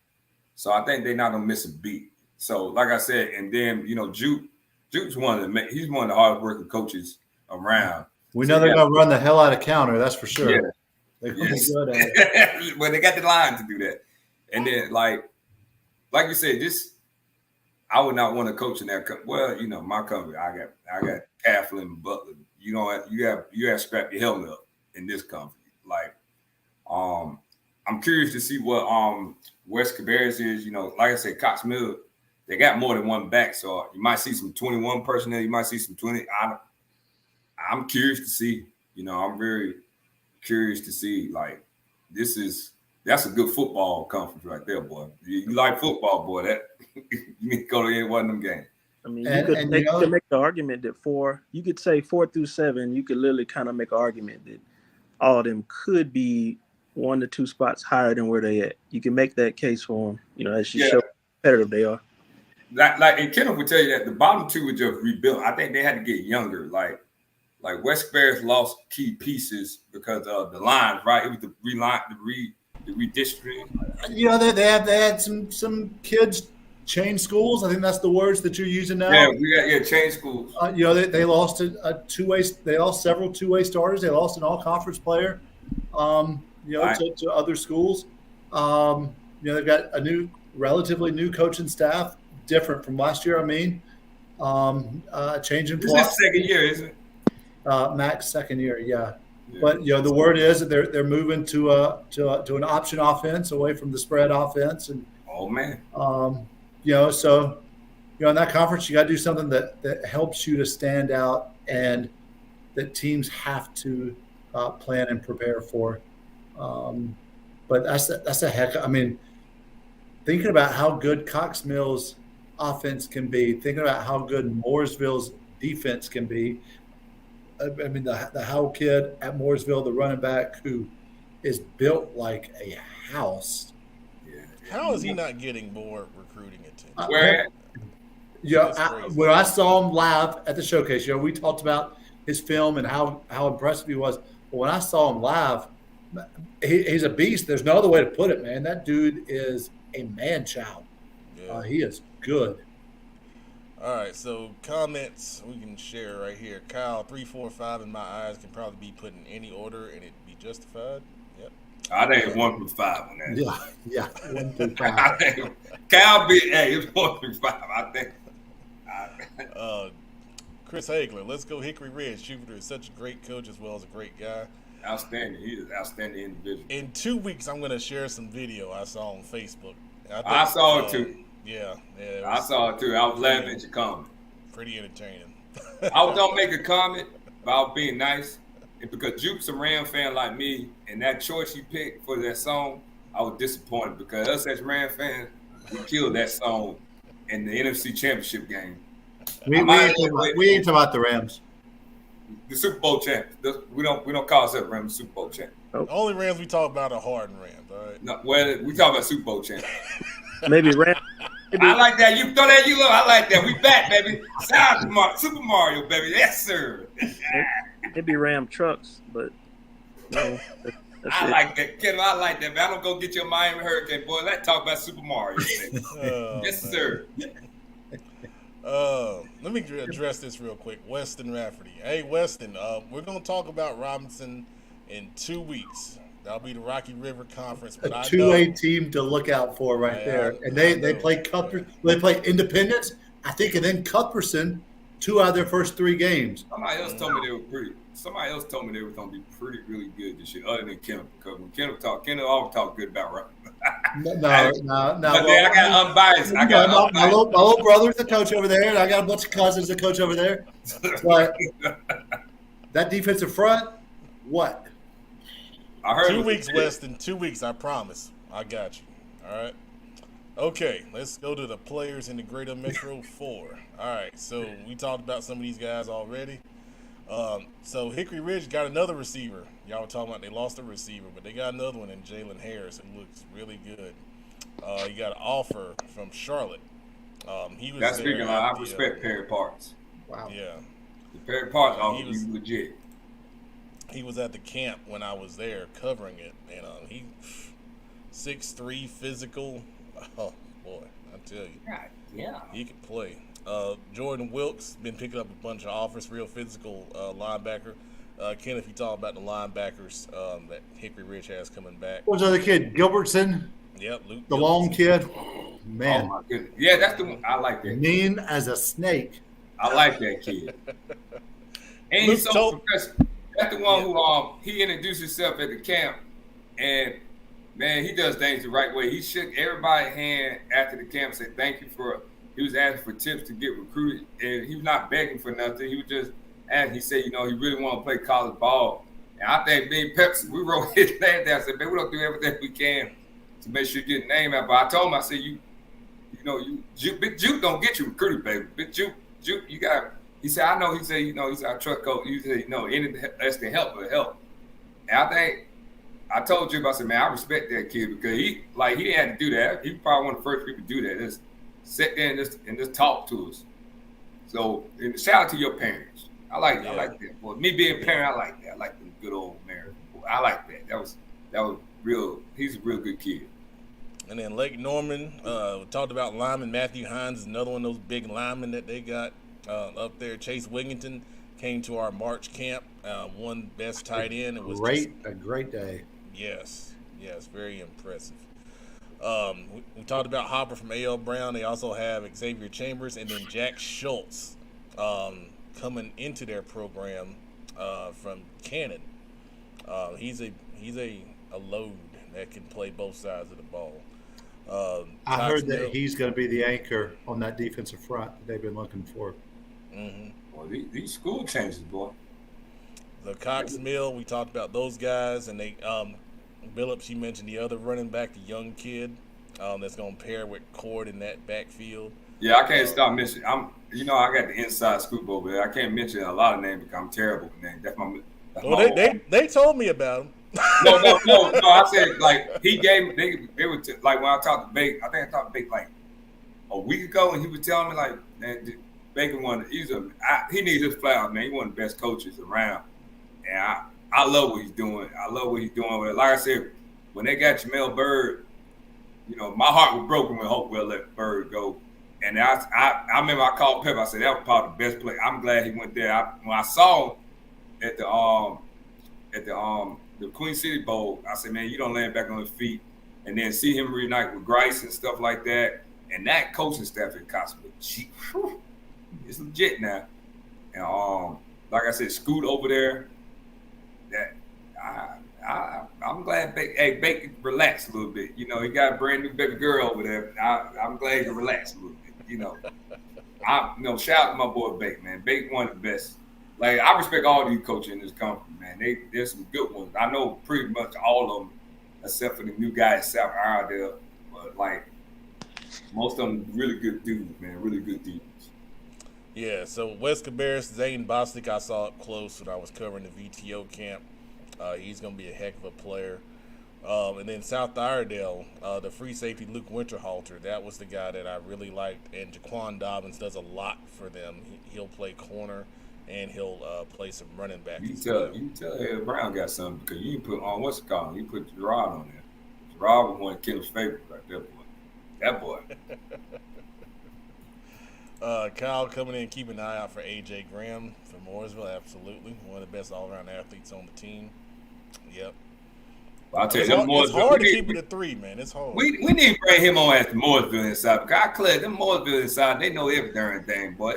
So I think they're not gonna miss a beat. So like I said, and then Juke's he's one of the hardest working coaches around. We know they're going to run the hell out of counter. That's for sure. Yeah. They're going to be good at it. Well, they got the line to do that. And then, like you said, I would not want to coach in that. Well, you know, my company, I got Cafflin and Butler. You know, you have to strap your helmet up in this company. Like, I'm curious to see what West Cabarrus is. You know, like I said, Cox Mill, they got more than one back, so you might see some 21 personnel. You might see some 20. I'm curious to see. You know, I'm very curious to see. Like, that's a good football conference right there, boy. You like football, boy. That you need to go to any one of them games. I mean, you could make the argument that you could say 4 through 7, you could literally kind of make an argument that all of them could be 1 to 2 spots higher than where they at. You can make that case for them, you know, as you show how competitive they are. And Kenneth would tell you that the bottom 2 were just rebuilt. I think they had to get younger. Like West Cabarrus lost key pieces because of the lines, right? It was the redistricting. You know, they had some kids change schools. I think that's the words that you're using now. Yeah, we got change schools. You know, they lost a two-way. They lost several two-way starters. They lost an all-conference player. You know, right. to other schools. You know, they've got a relatively new coaching staff, different from last year. I mean, changing. This is second year, isn't it? Mac's second year, yeah. But you know, the word is that they're moving to an option offense away from the spread offense, and oh man, you know, so you know, in that conference, you got to do something that helps you to stand out and that teams have to plan and prepare for. But that's a heck. I mean, thinking about how good Cox Mills' offense can be, thinking about how good Mooresville's defense can be. I mean, the Howell kid at Mooresville, the running back who is built like a house. Yeah. How is he not getting more recruiting attention? Where? When I saw him live at the showcase, you know, we talked about his film and how impressive he was. But when I saw him live, he's a beast. There's no other way to put it, man. That dude is a man-child. Yeah. He is good. All right, so comments we can share right here. Kyle, 3, 4, 5 in my eyes can probably be put in any order and it'd be justified. Yep. I think 1 through 5 on that. Yeah, 1 through 5. Kyle, it's 1 through 5. I think. Chris Hagler, let's go Hickory Ridge. Jupiter is such a great coach as well as a great guy. Outstanding. He is an outstanding individual. In 2 weeks, I'm going to share some video I saw on Facebook. I saw it too. Yeah, I saw it too. I was laughing at your comment. Pretty entertaining. I was gonna make a comment about being nice, and because Jupe's a Ram fan like me, and that choice he picked for that song, I was disappointed because us as Ram fans, we killed that song in the NFC Championship game. We ain't talking about the Rams. The Super Bowl champs. We don't call ourselves Rams Super Bowl champs. The only Rams we talk about are Harden Rams. All right. No, well, we talk about Super Bowl champs. Maybe Rams. I like that. You throw that. You look. I like that. We back, baby. Super Mario, baby. Yes, sir. Maybe Ram trucks, but no. I like that, Ken. I like that, man. I don't go get your Miami Hurricane, boy. Let's talk about Super Mario. Yes, sir. Let me address this real quick. Weston Rafferty. Hey, Weston. We're gonna talk about Robinson in 2 weeks. That'll be the Rocky River Conference. But a two-way team to look out for there. And they play Cuthbert. They play Independence, I think, and then Cuthbertson 2 out of their first 3 games. Somebody else told me they were going to be pretty, really good this year, other than Kenneth. Because when Kenneth always talk good about Rocky. No. But I got unbiased. My little brother's a coach over there, and I got a bunch of cousins that coach over there. But that defensive front, what? I heard 2 weeks, Weston. 2 weeks, I promise. I got you. All right. Okay, let's go to the players in the Greater Metro 4. All right, so we talked about some of these guys already. So Hickory Ridge got another receiver. Y'all were talking about they lost a receiver, but they got another one in Jalen Harris who looks really good. You got an offer from Charlotte. He was. That's speaking. I respect Perry Parks. Wow. Yeah. The Perry Parks offer was legit. He was at the camp when I was there covering it, and he 6'3", physical. Oh boy, I tell you, yeah, he can play. Jordan Wilkes been picking up a bunch of offers, real physical linebacker. Ken, if you talk about the linebackers that Hickory Ridge has coming back. What was the other kid? Gilbertson, Yep, Luke the Gilbertson. long kid. Oh Man, my goodness. Yeah, that's the one. I like that. mean as a snake. I like that kid. And he's so progressive. That's the one who he introduced himself at the camp, and man, he does things the right way. He shook everybody's hand after the camp, said thank you for. He was asking for tips to get recruited, and he was not begging for nothing. He was just asking. He said, you know, he really want to play college ball. And I think me and Pepsi, we wrote his name down. I said, man, we don't do everything we can to make sure you get the name out. But I told him, I said, Big Juke don't get you recruited, baby. Big Juke, you got. He said, I know. He said, he's our truck coach. He said, anything less than help will help. And I think I told you, I said, man, I respect that kid because he didn't have to do that. He probably one of the first people to do that. Just sit there and just talk to us. So, and shout out to your parents. I like that. I like that. Boy, me being a parent, I like that. I like the good old American boy. I like that. That was real. He's a real good kid. And then Lake Norman, we talked about lineman Matthew Hines is another one of those big linemen that they got up there. Chase Wigington came to our March camp, won best tight end. It was a great day. Yes, very impressive. We talked about Hopper from A.L. Brown. They also have Xavier Chambers and then Jack Schultz coming into their program from Cannon. He's a load that can play both sides of the ball. I heard that he's going to be the anchor on that defensive front that they've been looking for. Mm-hmm. Well, these school changes, boy. The Cox Mill, we talked about those guys, and they Billups, you mentioned the other running back, the young kid that's going to pair with Cord in that backfield. Yeah, I can't stop mentioning. I got the inside scoop over there. I can't mention a lot of names because I'm terrible with names. They told me about him. No. I said he gave me. They were when I talked to Bake. I think I talked to Bake like a week ago, and he was telling me like, man, Baker he needs his flowers, man. He's one of the best coaches around, and I love what he's doing. I love what he's doing with it. Like I said, when they got Jamel Bird, my heart was broken when Hopewell let Bird go. And I remember I called Pep. I said that was probably the best play. I'm glad he went there. When I saw him at the Queen City Bowl, I said, man, you don't land back on his feet. And then see him reunite with Grice and stuff like that. And that coaching staff at Costa, it's legit now. And like I said, Scoot over there. That I'm glad Bacon relaxed a little bit. He got a brand new baby girl over there. I'm glad he can relax a little bit. Shout out to my boy Bake, man. Bake one of the best. Like, I respect all these coaches in this conference, man. There's some good ones. I know pretty much all of them, except for the new guy at South Iredale. But like most of them, really good dudes, man. Really good dudes. Yeah. So West Cabarrus, Zane Bostic, I saw up close when I was covering the VTO camp. He's going to be a heck of a player. And then South Iredale, the free safety Luke Winterhalter, that was the guy that I really liked. And Jaquan Dobbins does a lot for them. He'll play corner and he'll play some running back. You tell Ed Brown got something because you didn't put on what's it called? You put Gerard on there. Gerard was one of Kendall's favorites right there, boy. That boy. Kyle coming in, keeping an eye out for A.J. Graham from Mooresville. Absolutely. One of the best all-around athletes on the team. Yep. Well, I'll tell you, it's hard to keep it at 3, man. It's hard. We need to bring him on as the Mooresville inside because I clear them Mooresville inside. They know every darn thing, boy.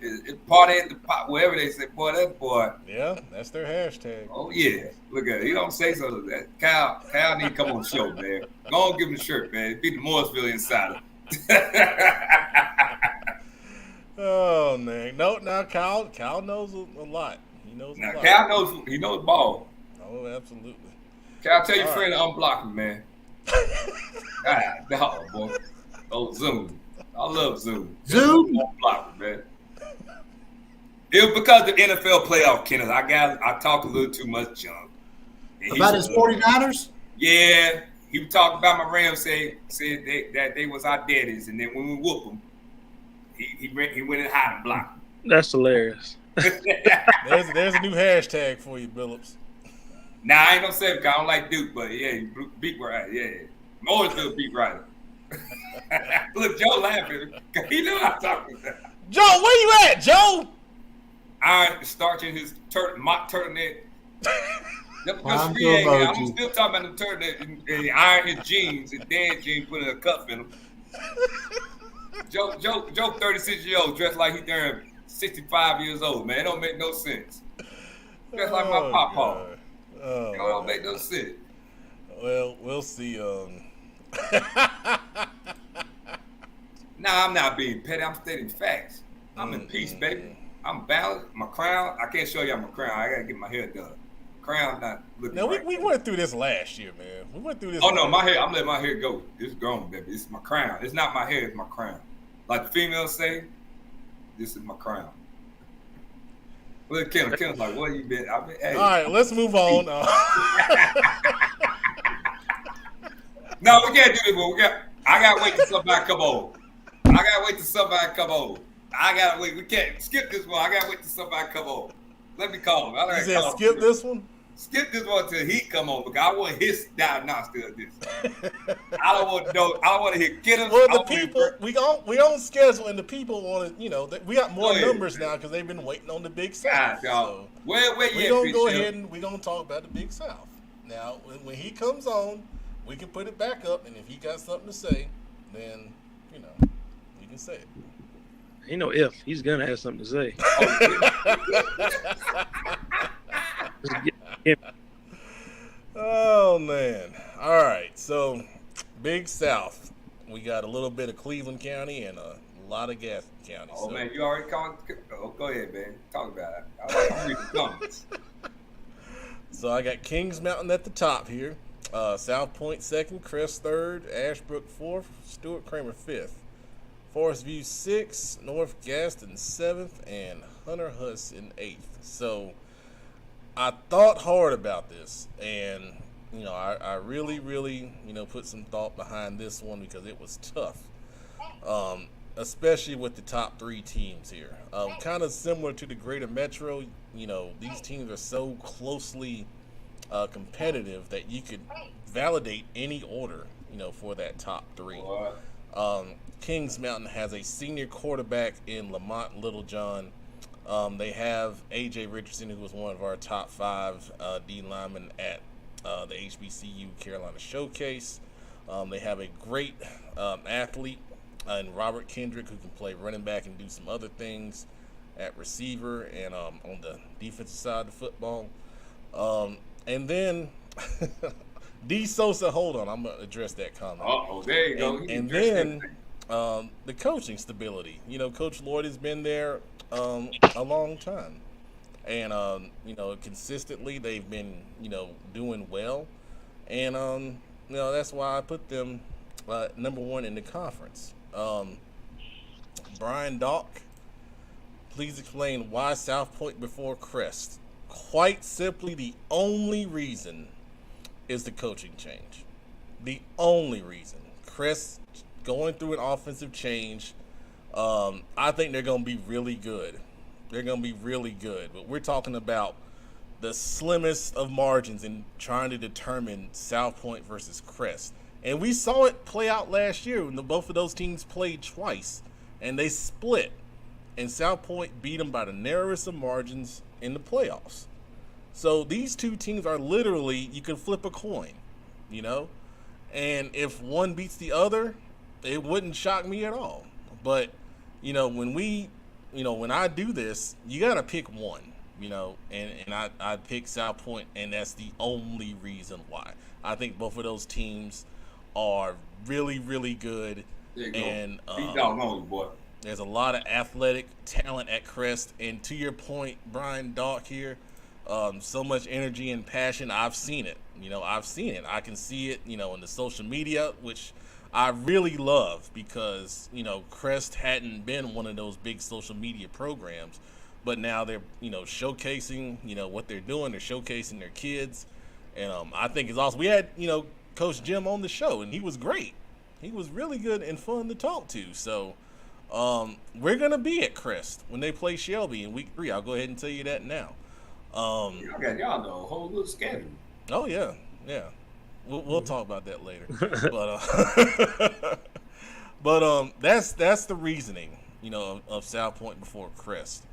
It's party at the pot, wherever they say, boy, that boy. Yeah, that's their hashtag. Oh, yeah. Look at it. He don't say something like that. Kyle need to come on the show, man. Go on, give him the shirt, man. Be the Mooresville insider. Oh, man. No, now Kyle knows a lot. He knows a lot. Kyle knows ball. Oh, absolutely. Kyle, tell your friend to unblock him, man. God, dog, boy. Oh, Zoom. I love Zoom. Zoom? Unblock him, man. It was because the NFL playoff, Kenneth. I talked a little too much junk. About his 49ers? Yeah. He was talking about my Rams, said that they was our daddies, and then when we whoop them, he went and hide and blocked them. That's hilarious. There's a new hashtag for you, Billups. Nah, I ain't gonna say it because I don't like Duke, but yeah, beat right, yeah. Mooresville beat right. Look, Joe laughing. He knew what I'm talking about. Joe, where you at, Joe? iron starch in his mock turtleneck. I'm still talking about the turtleneck and iron his jeans, his dad jeans, put a cuff in them. Joe, 36-year-old, dressed like he's darn 65 years old, man. It don't make no sense. Dressed like my papa. It don't make no sense. Well, we'll see. Nah, I'm not being petty. I'm stating facts. I'm in peace, baby. I'm balanced. My crown, I can't show y'all my crown. I gotta get my hair done. Crown not looking No, right. we went through this last year, man. We went through this. Oh no, my hair. I'm letting my hair go. It's grown, baby. It's my crown. It's not my hair. It's my crown. Like the females say, this is my crown. Look, Ken's like, what you been? Hey. All right, let's move on. No, we can't do this, but I gotta wait till somebody come over. I gotta wait. We can't skip this one. I gotta wait till somebody come over. Let me call him. You said skip this one? Skip this one till he come over. Because I want his diagnostic of this. I don't want to know. I don't want to hear Kenneth. Well, the people we on schedule, and the people want to. We got more numbers now because they've been waiting on the Big South. So where we're gonna go ahead and we're gonna talk about the Big South. Now, when he comes on, we can put it back up, and if he got something to say, then we can say it. Ain't no if. He's gonna have something to say. Oh man! All right, so Big South. We got a little bit of Cleveland County and a lot of Gaston County. Oh man, you already called. Oh, go ahead, man. Talk about it. I'm reading the comments. So I got Kings Mountain at the top here. South Point second, Crest third, Ashbrook fourth, Stuart Kramer fifth. Forest View 6th, North Gaston 7th, and Hunter Hudson 8th. So I thought hard about this, and I really, really, put some thought behind this one because it was tough, especially with the top three teams here. Kind of similar to the Greater Metro. These teams are so closely competitive that you could validate any order, for that top three. Kings Mountain has a senior quarterback in Lamont Littlejohn. They have A.J. Richardson, who was one of our top 5 D linemen at the HBCU Carolina Showcase. They have a great athlete in Robert Kendrick, who can play running back and do some other things at receiver and on the defensive side of football. And then D. Sosa, hold on, I'm going to address that comment. There you go. And then the coaching stability. Coach Lloyd has been there a long time. And, consistently they've been, doing well. And, that's why I put them number 1 in the conference. Brian Dock, please explain why South Point before Crest. Quite simply, the only reason is the coaching change. The only reason. Crest going through an offensive change. I think they're going to be really good. They're going to be really good. But we're talking about the slimmest of margins in trying to determine South Point versus Crest. And we saw it play out last year when both of those teams played twice. And they split. And South Point beat them by the narrowest of margins in the playoffs. So these two teams are literally, you can flip a coin, And if one beats the other, it wouldn't shock me at all. But, when I do this, you got to pick one, and I pick South Point, and that's the only reason why. I think both of those teams are really, really good. There you go. And boy. There's a lot of athletic talent at Crest. And to your point, Brian Dock here, so much energy and passion. I've seen it. I've seen it. I can see it, in the social media, which I really love because, Crest hadn't been one of those big social media programs. But now they're, showcasing, what they're doing. They're showcasing their kids. And I think it's awesome. We had, Coach Jim on the show, and he was great. He was really good and fun to talk to. So we're going to be at Crest when they play Shelby in week 3. I'll go ahead and tell you that now. Y'all know a whole little schedule. Oh, yeah. Yeah. We'll talk about that later. But that's the reasoning, of South Point before Crest.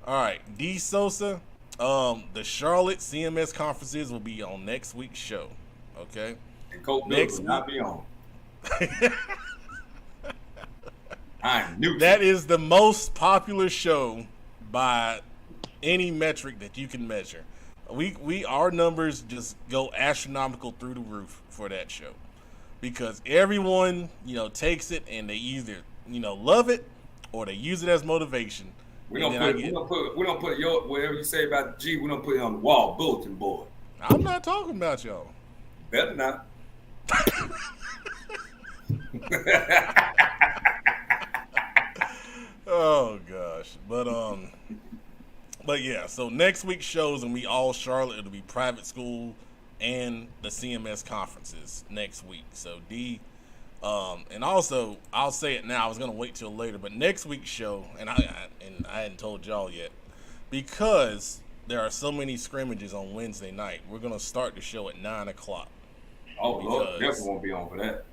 All right, D Sosa. The Charlotte CMS conferences will be on next week's show. Okay. And Coach Next will not be on. I knew that is the most popular show by any metric that you can measure. Our numbers just go astronomical through the roof for that show because everyone takes it and they either love it or they use it as motivation. We don't put your whatever you say about G. We don't put it on the wall bulletin board. I'm not talking about y'all. Better not. Oh gosh, but yeah. So next week's shows and we all Charlotte. It'll be private school and the CMS conferences next week. So D, and also I'll say it now. I was gonna wait till later, but next week's show, and I hadn't told y'all yet because there are so many scrimmages on Wednesday night. We're gonna start the show at 9:00. Oh Lord, definitely won't be on for that.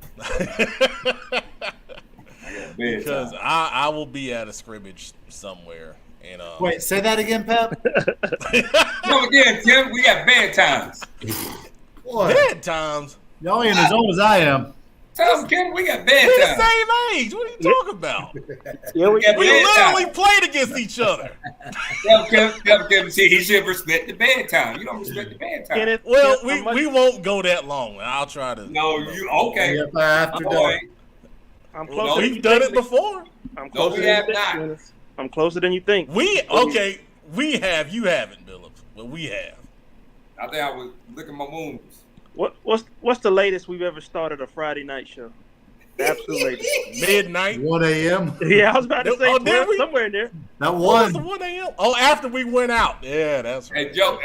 Because I will be at a scrimmage somewhere. And wait, say that again, Pep. Come again, Tim. We got bad times. Bad times. Y'all ain't as old as I am. Tell him, Kim, we got bad We're times. the same age. What are you talking about? Yeah, we literally played against each other. Tell Kim, see, he should respect the bad time. You don't respect the bad time. Kenneth, Well, we won't go that long. I'll try to. No, you okay? Yep, after that. I'm Well, closer. We've done it before. I'm No, closer we than have you think, not. Kenneth. I'm closer than you think. We have. You haven't, Billups, but we have. I think I was licking my wounds. What's the latest we've ever started a Friday night show? The absolute latest. Midnight. 1 a.m. Yeah, I was about to say did we? somewhere in there. That What was one. the 1 a.m.? Oh, after we went out. Yeah, that's right. Hey Joe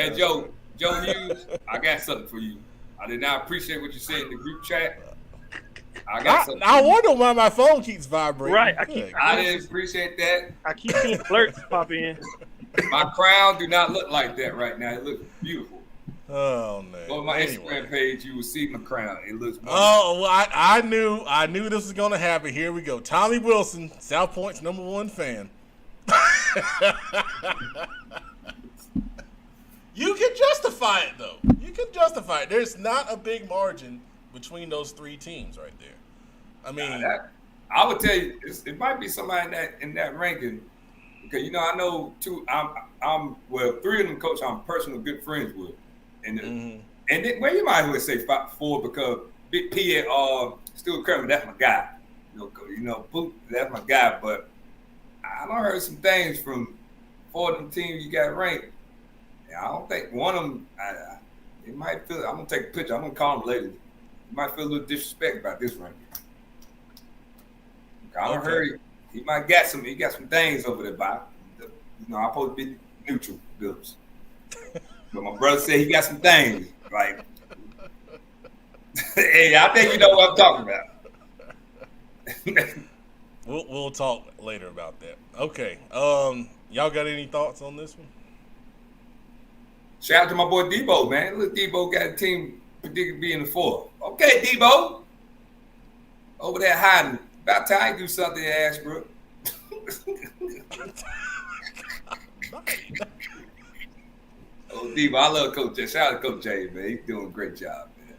Hughes, I got something for you. I did not appreciate what you said in the group chat. I wonder why my phone keeps vibrating. Right, I didn't appreciate that. I keep seeing flirts pop in. My crown do not look like that right now. It looks beautiful. Oh man. Go to my Instagram page, you will see my crown. It looks wonderful. Oh, well, I knew this was gonna happen. Here we go. Tommy Wilson, South Point's #1 fan. You can justify it though. You can justify it. There's not a big margin between those three teams right there. I mean, I would tell you, it might be somebody in that ranking. Because I know two. I'm three of them coaches I'm personal good friends with, and and then, well, you might as well say 4 because Big P at Stuart Kermit, that's my guy. Boot, that's my guy. But I done heard some things from 4 of them teams you got ranked. And I don't think one of them. It might feel. I'm gonna take a picture. I'm gonna call him later. You might feel a little disrespect about this ranking. I heard he might got some. He got some things over there, by. I'm supposed to be neutral, Billups. But my brother said he got some things. Like, hey, I think you know what I'm talking about. we'll talk later about that. Okay. Y'all got any thoughts on this one? Shout out to my boy Debo, man. Look, Debo got a team predicted to be in the 4th. Okay, Debo. Over there hiding. About time you do something, Ashbrook. Oh, Debo, I love Coach J. Shout out to Coach J, man. He's doing a great job, man.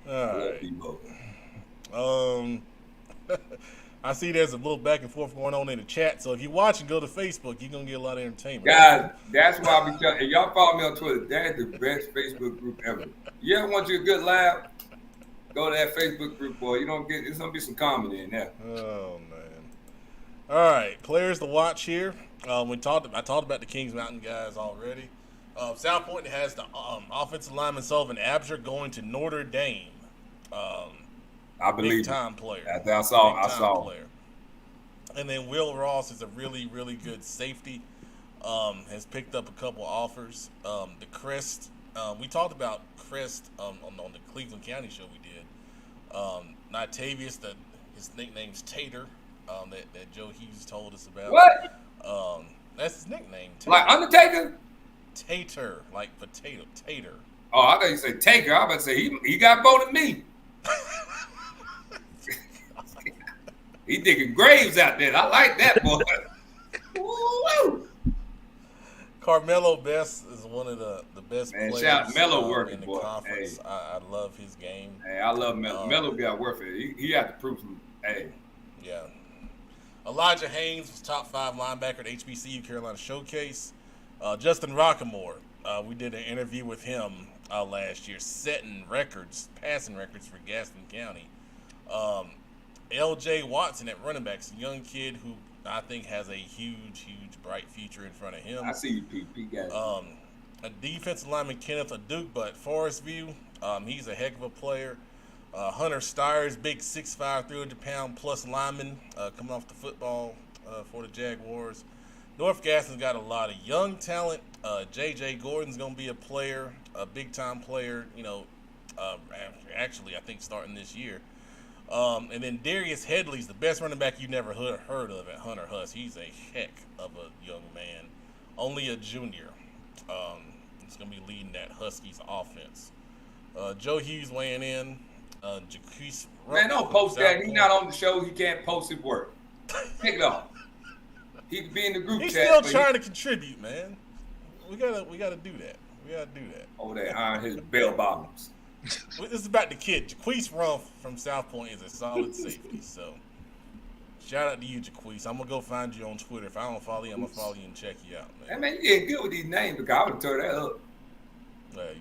All right. Debo. I see there's a little back and forth going on in the chat. So if you're watching, go to Facebook. You're going to get a lot of entertainment. Guys, that's why I be telling you. Y'all follow me on Twitter. That's the best Facebook group ever. You ever want you a good laugh? Go to that Facebook group, boy. There's going to be some comedy in there. Oh, man. All right. Players to watch here. I talked about the Kings Mountain guys already. South Point has the offensive lineman Sullivan Absher going to Notre Dame. I believe big time player. I saw. Player. And then Will Ross is a really, really good safety. Has picked up a couple offers. The Crest, we talked about Crest on the Cleveland County show we did. Natavius, his nickname's Tater. That Joe Hughes told us about. What? That's his nickname. Tater. Like Undertaker? Tater, like potato. Tater. Oh, I thought you said Taker. I was about to say he got both of me. He digging graves out there. I like that boy. Woo! Carmelo Best is one of the best players shout Melo working, in the boy. conference. Hey. I love his game. Hey, I love Melo. Melo got worth it. He had to prove some. Hey. Yeah. Elijah Haynes was top 5 linebacker at HBCU Carolina Showcase. Justin Rockamore, we did an interview with him last year, setting records, passing records for Gaston County. L.J. Watson at running backs, a young kid who I think has a huge, bright future in front of him. I see you, Pete. Pete got it. A defensive lineman, Kenneth Duke, but Forest View, he's a heck of a player. Hunter Stiers, big 6'5", 300-pound plus lineman, coming off the football for the Jaguars. North Gaston's got a lot of young talent. J.J. Gordon's going to be a player, a big-time player, actually I think starting this year. And then Darius Headley's the best running back you never heard of at Hunter Huss. He's a heck of a young man, only a junior. He's going to be leading that Huskies offense. Joe Hughes weighing in. Jaquise Man, don't post that. He's not on the show. He can't post his work. Take it off. He could be in the group He's chat. He's still trying to contribute, man. We gotta do that. Over there, iron his bell bottoms. This is about the kid. Jaquise Rumpf from South Point is a solid safety. So, shout out to you, Jaquise. I'm gonna go find you on Twitter. If I don't follow you, I'm gonna follow you and check you out, man. Hey, man, you getting good with these names because I would have tore that up. Well,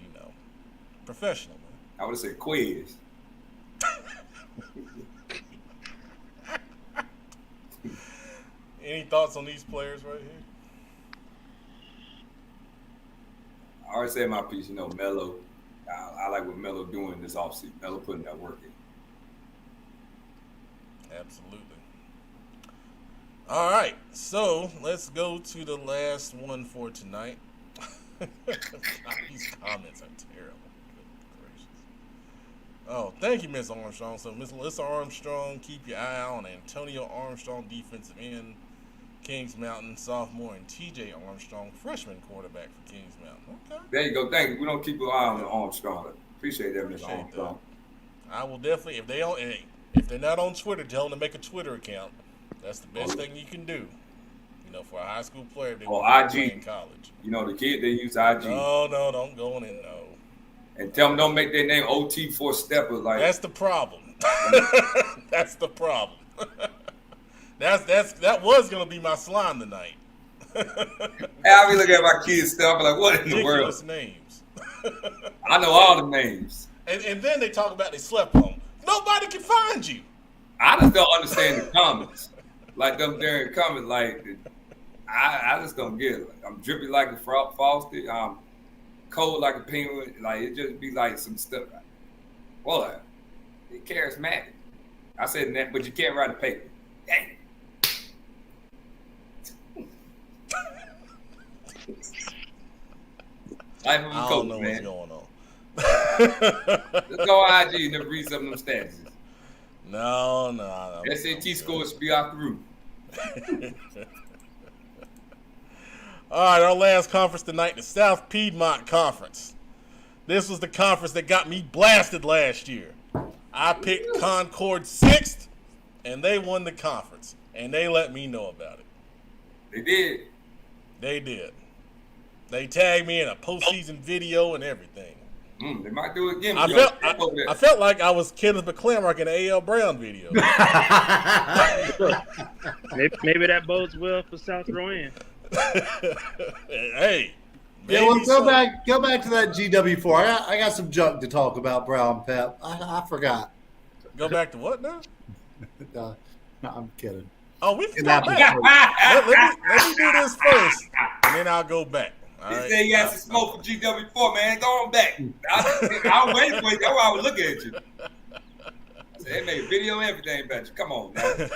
professional, man. I would have said quiz. Any thoughts on these players right here? I already said my piece. Melo. I like what Melo doing this offseason. Melo putting that work in. Absolutely. All right, so let's go to the last one for tonight. These comments are terrible. Good gracious. Oh, thank you, Miss Armstrong. So, Miss Melissa Armstrong, keep your eye on Antonio Armstrong, defensive end, Kings Mountain, sophomore, and TJ Armstrong, freshman quarterback for Kings Mountain. Okay. There you go. Thank you. We don't keep an eye on Armstrong. Appreciate that, Miss Armstrong. I will definitely, if they're not on Twitter, tell them to make a Twitter account. That's the best thing you can do. For a high school player, they want to play in college. The kid, they use IG. No, don't go on it, no. And tell them don't make their name OT for stepper. Like that's the problem. That's the problem. That was gonna be my slime tonight. I be looking at my kids' stuff. I'm like, what in the world? Ridiculous names. I know all the names. And then they talk about they slept on. Nobody can find you. I just don't understand the comments. Like them during comments, like I just don't get it. Like, I'm drippy like a frosty. I'm cold like a penguin. Like it just be like some stuff. Well, it charismatic. I said that, but you can't write a paper. Dang. Life of a I coach, don't know man. what's going on. Let's go on IG and never read some of them stats. No. SAT scores should be off the roof. All right, our last conference tonight, the South Piedmont Conference. This was the conference that got me blasted last year. I picked Concord 6th, and they won the conference, and they let me know about it. They did. They did. They tagged me in a postseason video and everything. They might do it again. I felt like I was Kenneth McClamrock in an A.L. Brown video. maybe that bodes well for South Rowan. Hey. Yeah, well, go back to that GW4. I got some junk to talk about, Brown Pep. I forgot. Go back to what now? No, I'm kidding. Oh, we can go back. let me do this first, and then I'll go back. He said he has to smoke for GW4, man. Go on back. I'll wait for you. That's why I was looking at you. I said, they made a video and everything about you. Come on, man.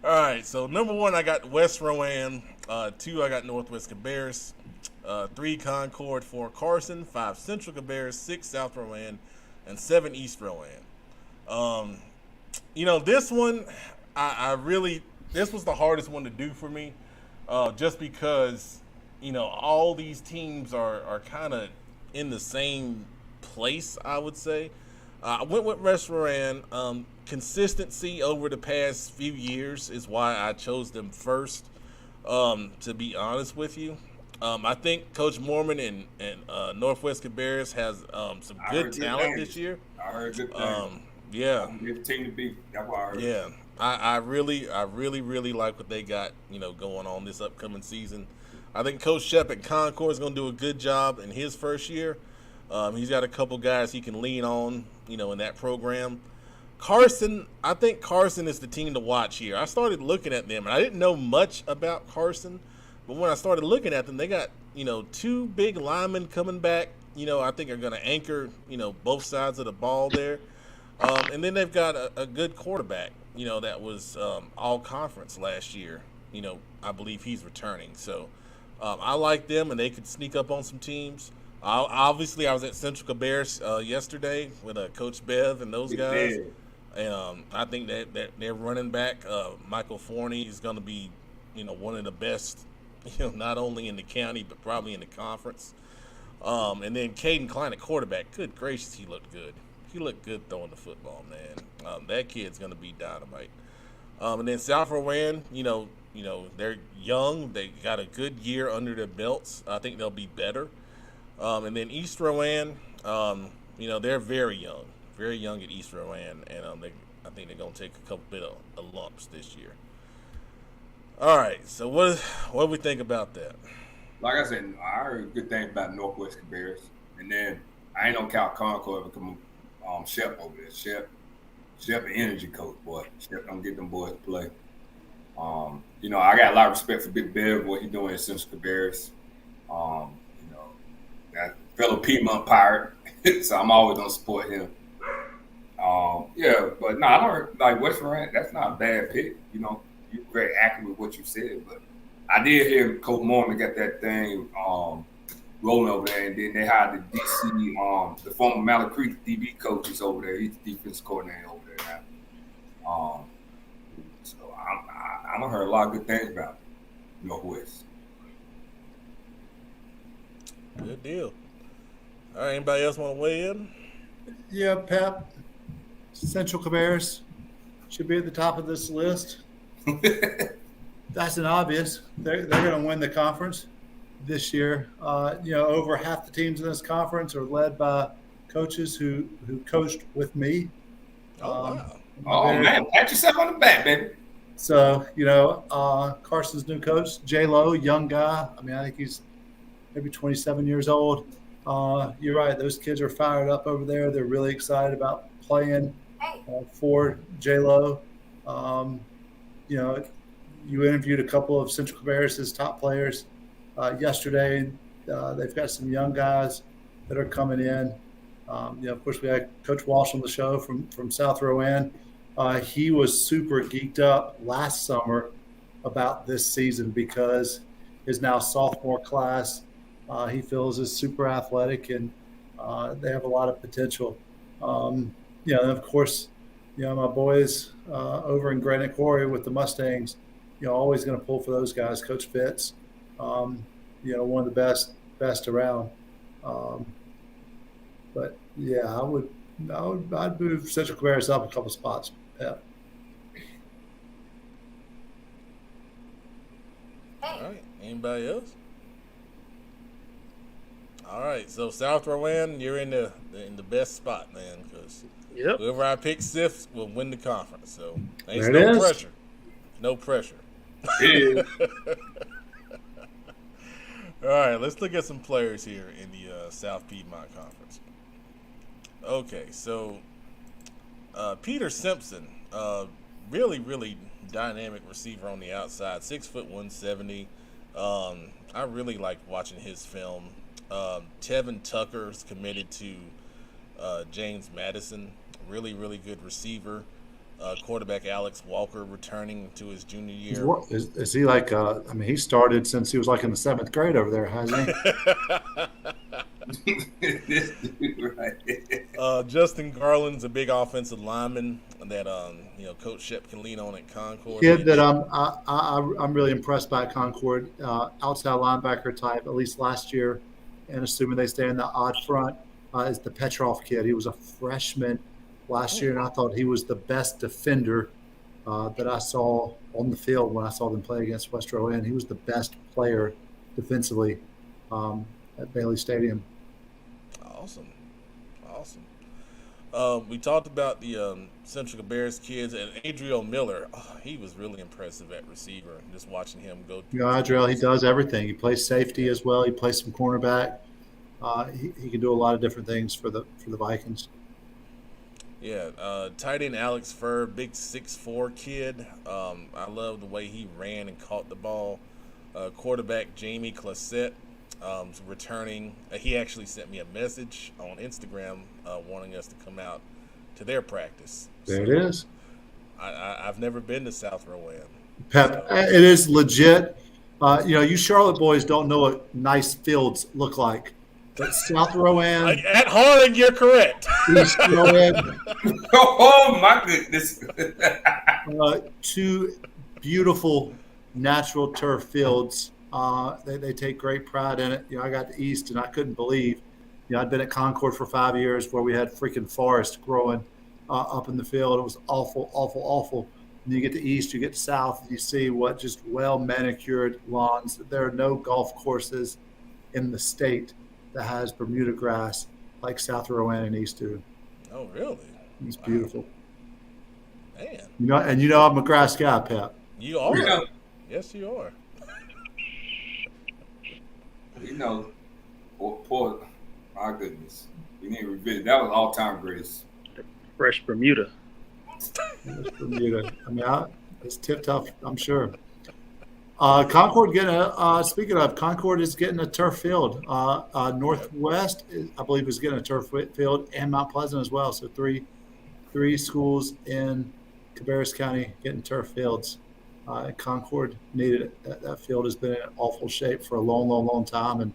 All right, so number 1, I got West Rowan. 2, I got Northwest Cabarrus. 3, Concord. 4, Carson. 5, Central Cabarrus. 6, South Rowan. And 7, East Rowan. This one, this was the hardest one to do for me, just because, all these teams are kind of in the same place, I would say. I went with West Rowan. Consistency over the past few years is why I chose them first. To be honest with you. I think Coach Mormon and Northwest Cabarrus has some I good heard good talent this things. year. I heard good things. Yeah, Their team to beat. That's what I heard. yeah. I really like what they got, going on this upcoming season. I think Coach Shep at Concord is going to do a good job in his first year. He's got a couple guys he can lean on, in that program. Carson, I think Carson is the team to watch here. I started looking at them, and I didn't know much about Carson, but when I started looking at them, they got, two big linemen coming back, I think are going to anchor, both sides of the ball there. And then they've got a good quarterback, that was all conference last year. I believe he's returning. So I like them, and they could sneak up on some teams. Obviously, I was at Central Cabarrus yesterday with Coach Bev and those guys. And I think that their running back, Michael Forney, is going to be, one of the best, not only in the county, but probably in the conference. And then Caden Klein at quarterback. Good gracious, he looked good. He looked good throwing the football, man. That kid's going to be dynamite. And then South Rowan, they're young. They got a good year under their belts. I think they'll be better. And then East Rowan, they're very young at East Rowan, and I think they're going to take a couple bit of lumps this year. All right, so what do we think about that? Like I said, I heard good things about Northwest Cabarrus, and then I ain't gonna count Concord become Shep over there. Shep an energy coach, boy. Shep don't get them boys to play. I got a lot of respect for Big Bev, what he doing at Central Cabarrus. That fellow Piedmont Pirate, so I'm always gonna support him. But no, I don't like West Rand. That's not a bad pick. You're very accurate with what you said, but I did hear Coach Mormon got that thing rolling over there, and then they hired the DC, the former Mallard Creek DB coach is over there. He's the defense coordinator over there now. So I heard a lot of good things about Northwest. Good deal. All right, anybody else want to weigh in? Yeah, Pep. Central Cabarrus should be at the top of this list. That's an obvious. They're going to win the conference this year. Over half the teams in this conference are led by coaches who coached with me. Wow. Man, pat yourself on the back, baby. So, Carson's new coach, J-Lo, young guy. I mean, I think he's maybe 27 years old. You're right. Those kids are fired up over there. They're really excited about playing for J-Lo. You interviewed a couple of Central Cabarrus's top players yesterday. They've got some young guys that are coming in. Of course, we had Coach Walsh on the show from South Rowan. He was super geeked up last summer about this season because his now sophomore class, he feels is super athletic, and they have a lot of potential. And of course, my boys over in Granite Quarry with the Mustangs, always going to pull for those guys. Coach Fitz, one of the best around. But yeah, I'd move Central Cabarrus up a couple spots. Yeah. All right. Anybody else? All right. So South Rowan, you're in the best spot, man, because whoever I pick sixth will win the conference. So there's no pressure. No pressure. All right, let's look at some players here in the South Piedmont Conference. Okay, so Peter Simpson, really, really dynamic receiver on the outside, 6 foot 170. I really like watching his film. Tevin Tucker's committed to James Madison, really, really good receiver. Quarterback Alex Walker returning to his junior year. Is he like? He started since he was like in the 7th grade over there, hasn't he? Right. Justin Garland's a big offensive lineman that Coach Shep can lean on at Concord. Kid that I'm really impressed by at Concord, outside linebacker type, at least last year, and assuming they stay in the odd front, is the Petrov kid. He was a freshman last year, and I thought he was the best defender that I saw on the field when I saw them play against West Rowan. He was the best player defensively at Bailey Stadium. Awesome. We talked about the Central Cabarrus kids, and Adriel Miller. Oh, he was really impressive at receiver. Just watching him go. Adriel, he does everything. He plays safety as well. He plays some cornerback. He can do a lot of different things for the Vikings. Yeah, tight end Alex Furr, big 6'4" kid. I love the way he ran and caught the ball. Quarterback Jamie Classett, returning. He actually sent me a message on Instagram wanting us to come out to their practice. There it is. I've never been to South Rowan. Pep, it is legit. You Charlotte boys don't know what nice fields look like. But South Rowan. At Harding, you're correct. East Rowan. Oh, my goodness. 2 beautiful natural turf fields. They take great pride in it. I got to East, and I couldn't believe. I'd been at Concord for 5 years where we had freaking forest growing up in the field. It was awful, awful, awful. And you get to East, you get to South, and you see what just well-manicured lawns. There are no golf courses in the state that has Bermuda grass like South Rowan and East do. Oh, really? It's beautiful. Man. I'm a grass guy, Pep. You are. Yeah. Yes, you are. Poor, my goodness. We need to revisit. That was all-time greatest. Fresh Bermuda. Bermuda. It's tip-tough, I'm sure. Concord speaking of, Concord is getting a turf field. Northwest, I believe, is getting a turf field, and Mount Pleasant as well. So three schools in Cabarrus County getting turf fields. Concord needed it. That field has been in awful shape for a long, long, long time, and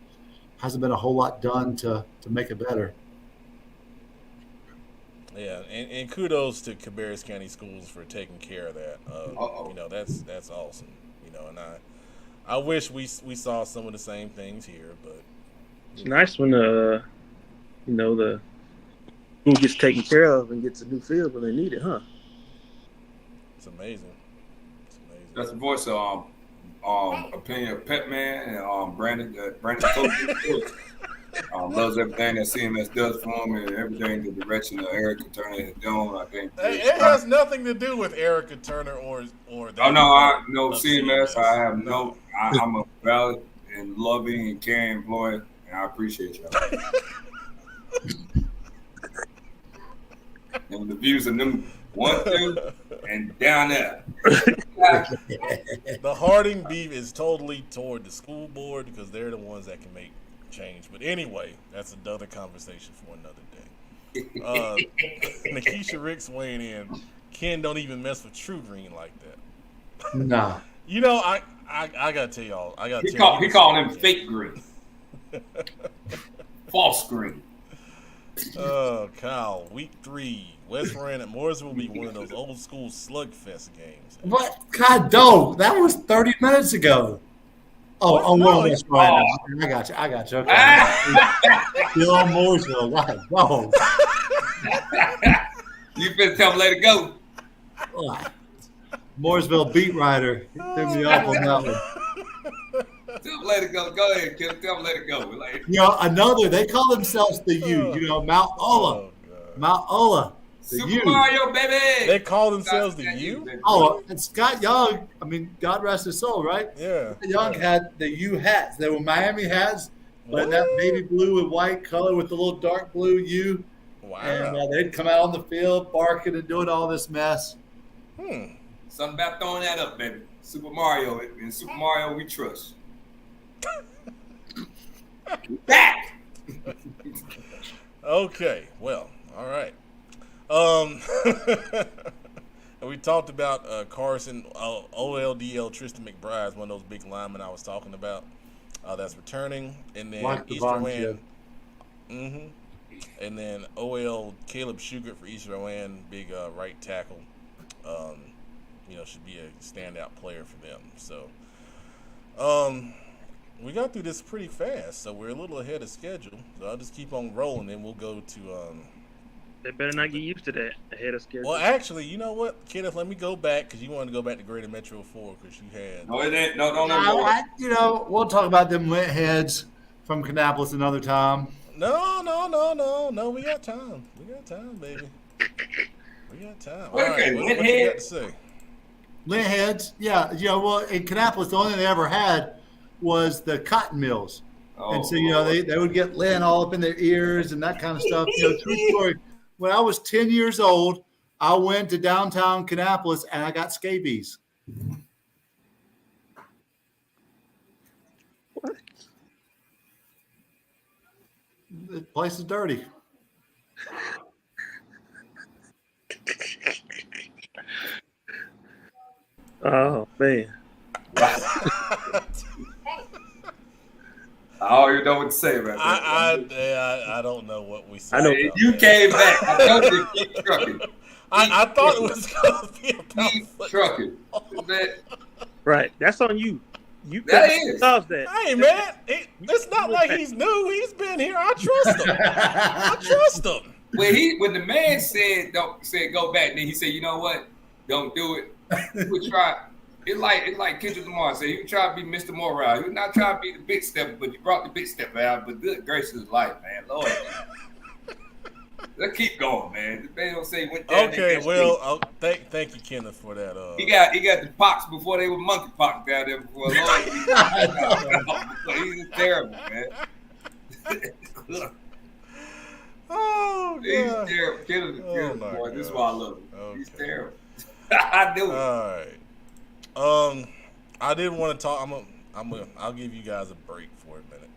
hasn't been a whole lot done to make it better. Yeah, and kudos to Cabarrus County Schools for taking care of that. That's awesome. And I wish we saw some of the same things here, but it's nice when the school gets taken care of and gets a new field when they need it, huh? It's amazing. That's the voice of opinion of Pet Man and Brandon Coach. Loves everything that CMS does for him and everything the direction that Erica Turner has done. I think it has nothing to do with Erica Turner or. I know CMS. I have no. I'm a valid and loving and caring employee, and I appreciate y'all. And the views of them 1, 2, and down there. The Harding beef is totally toward the school board because they're the ones that can make change. But anyway, that's another conversation for another day. Nikisha Ricks weighing in. Ken don't even mess with True Green like that. Nah. I gotta tell y'all. He called him fake green. False green. Oh, Kyle, week 3. West Rowan at Mooresville will be one of those old school slugfest games. What? God, dog. That was 30 minutes ago. West Rowan. I got you. Okay. Still on Mooresville. God, dog. You better tell him let it go. Mooresville beat writer. He threw me off on that one. Tell him let it go. Go ahead, kid. Tell him let it go. Like, they call themselves the U. Mount Ola. Oh, Mount Ola. The Super U. Mario, baby. They call themselves the U? And Scott Young, God rest his soul, right? Yeah. Scott Young had the U hats. They were Miami hats, but in that baby blue and white color with the little dark blue U. Wow. And they'd come out on the field barking and doing all this mess. Something about throwing that up, baby. Super Mario. In Super Mario, we trust. Back. Okay. Well, all right. We talked about Carson, OLDL Tristan McBride, one of those big linemen I was talking about that's returning. And then Like East Rowan. And then OL Caleb Shugart for East Rowan, big right tackle. Should be a standout player for them. So we got through this pretty fast, so we're a little ahead of schedule. So I'll just keep on rolling, and we'll go to They better not get used to that ahead of schedule. Well, actually, you know what, Kenneth? Let me go back because you wanted to go back to Greater Metro 4 because you had. No, it ain't. No, no. We'll talk about them wet heads from Kannapolis another time. No. We got time. We got time, baby. We got time. All Okay, right, what you got to say? Lint heads, yeah. Well, in Kannapolis, the only thing they ever had was the cotton mills. Oh, and so, they would get lint all up in their ears and that kind of stuff. True story. When I was 10 years old, I went to downtown Kannapolis and I got scabies. What? The place is dirty. Oh man. I don't even know what to say about that. I don't know what we said. I know you came back. I told you to keep trucking. I thought it was going to be about Keep trucking. Right. That's on you. You That is. that. Hey man, it's not like he's new. He's been here. I trust him. When the man said go back, then he said, you know what? Don't do it. You would try. It's like Kendrick Lamar said. You try to be Mr. Morale. You're not trying to be the big stepper, but you brought the big stepper out. But good gracious life, man, Lord. Let's keep going, man. The man don't say what. Okay, well, thank you, Kenneth, for that. He got the pox before they were monkey pox down there before. Lord, he's terrible, man. Oh, He's God. terrible. Kenneth, my boy. This is gosh. why I love him. Okay. He's terrible. I do it. All right. I didn't want to talk. I'll give you guys a break for a minute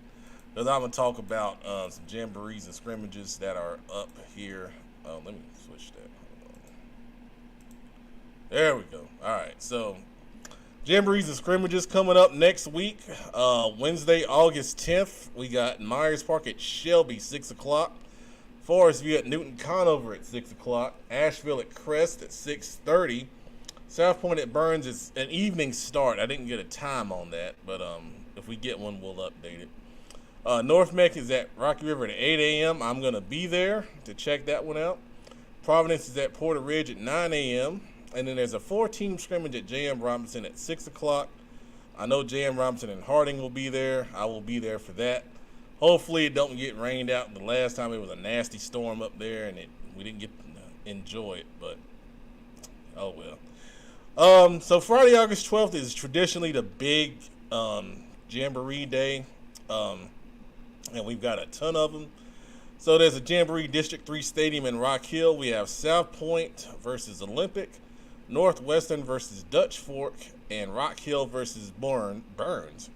because I'm gonna talk about some jamborees and scrimmages that are up here. Let me switch that. Hold on. There we go. All right. So, jamborees and scrimmages coming up next week. Wednesday, August 10th, we got Myers Park at Shelby, 6:00. Forest View at Newton Conover at 6:00. Asheville at Crest at 6:30. South Point at Burns is an evening start. I didn't get a time on that, but if we get one, we'll update it. North Meck is at Rocky River at 8 a.m. I'm going to be there to check that one out. Providence is at Porter Ridge at 9 a.m. And then there's a 4-team scrimmage at J.M. Robinson at 6:00. I know J.M. Robinson and Harding will be there. I will be there for that. Hopefully it don't get rained out. The last time it was a nasty storm up there, and we didn't get to enjoy it, but oh well. So Friday, August 12th is traditionally the big Jamboree Day, and we've got a ton of them. So there's a Jamboree District 3 Stadium in Rock Hill. We have South Point versus Olympic, Northwestern versus Dutch Fork, and Rock Hill versus Burns.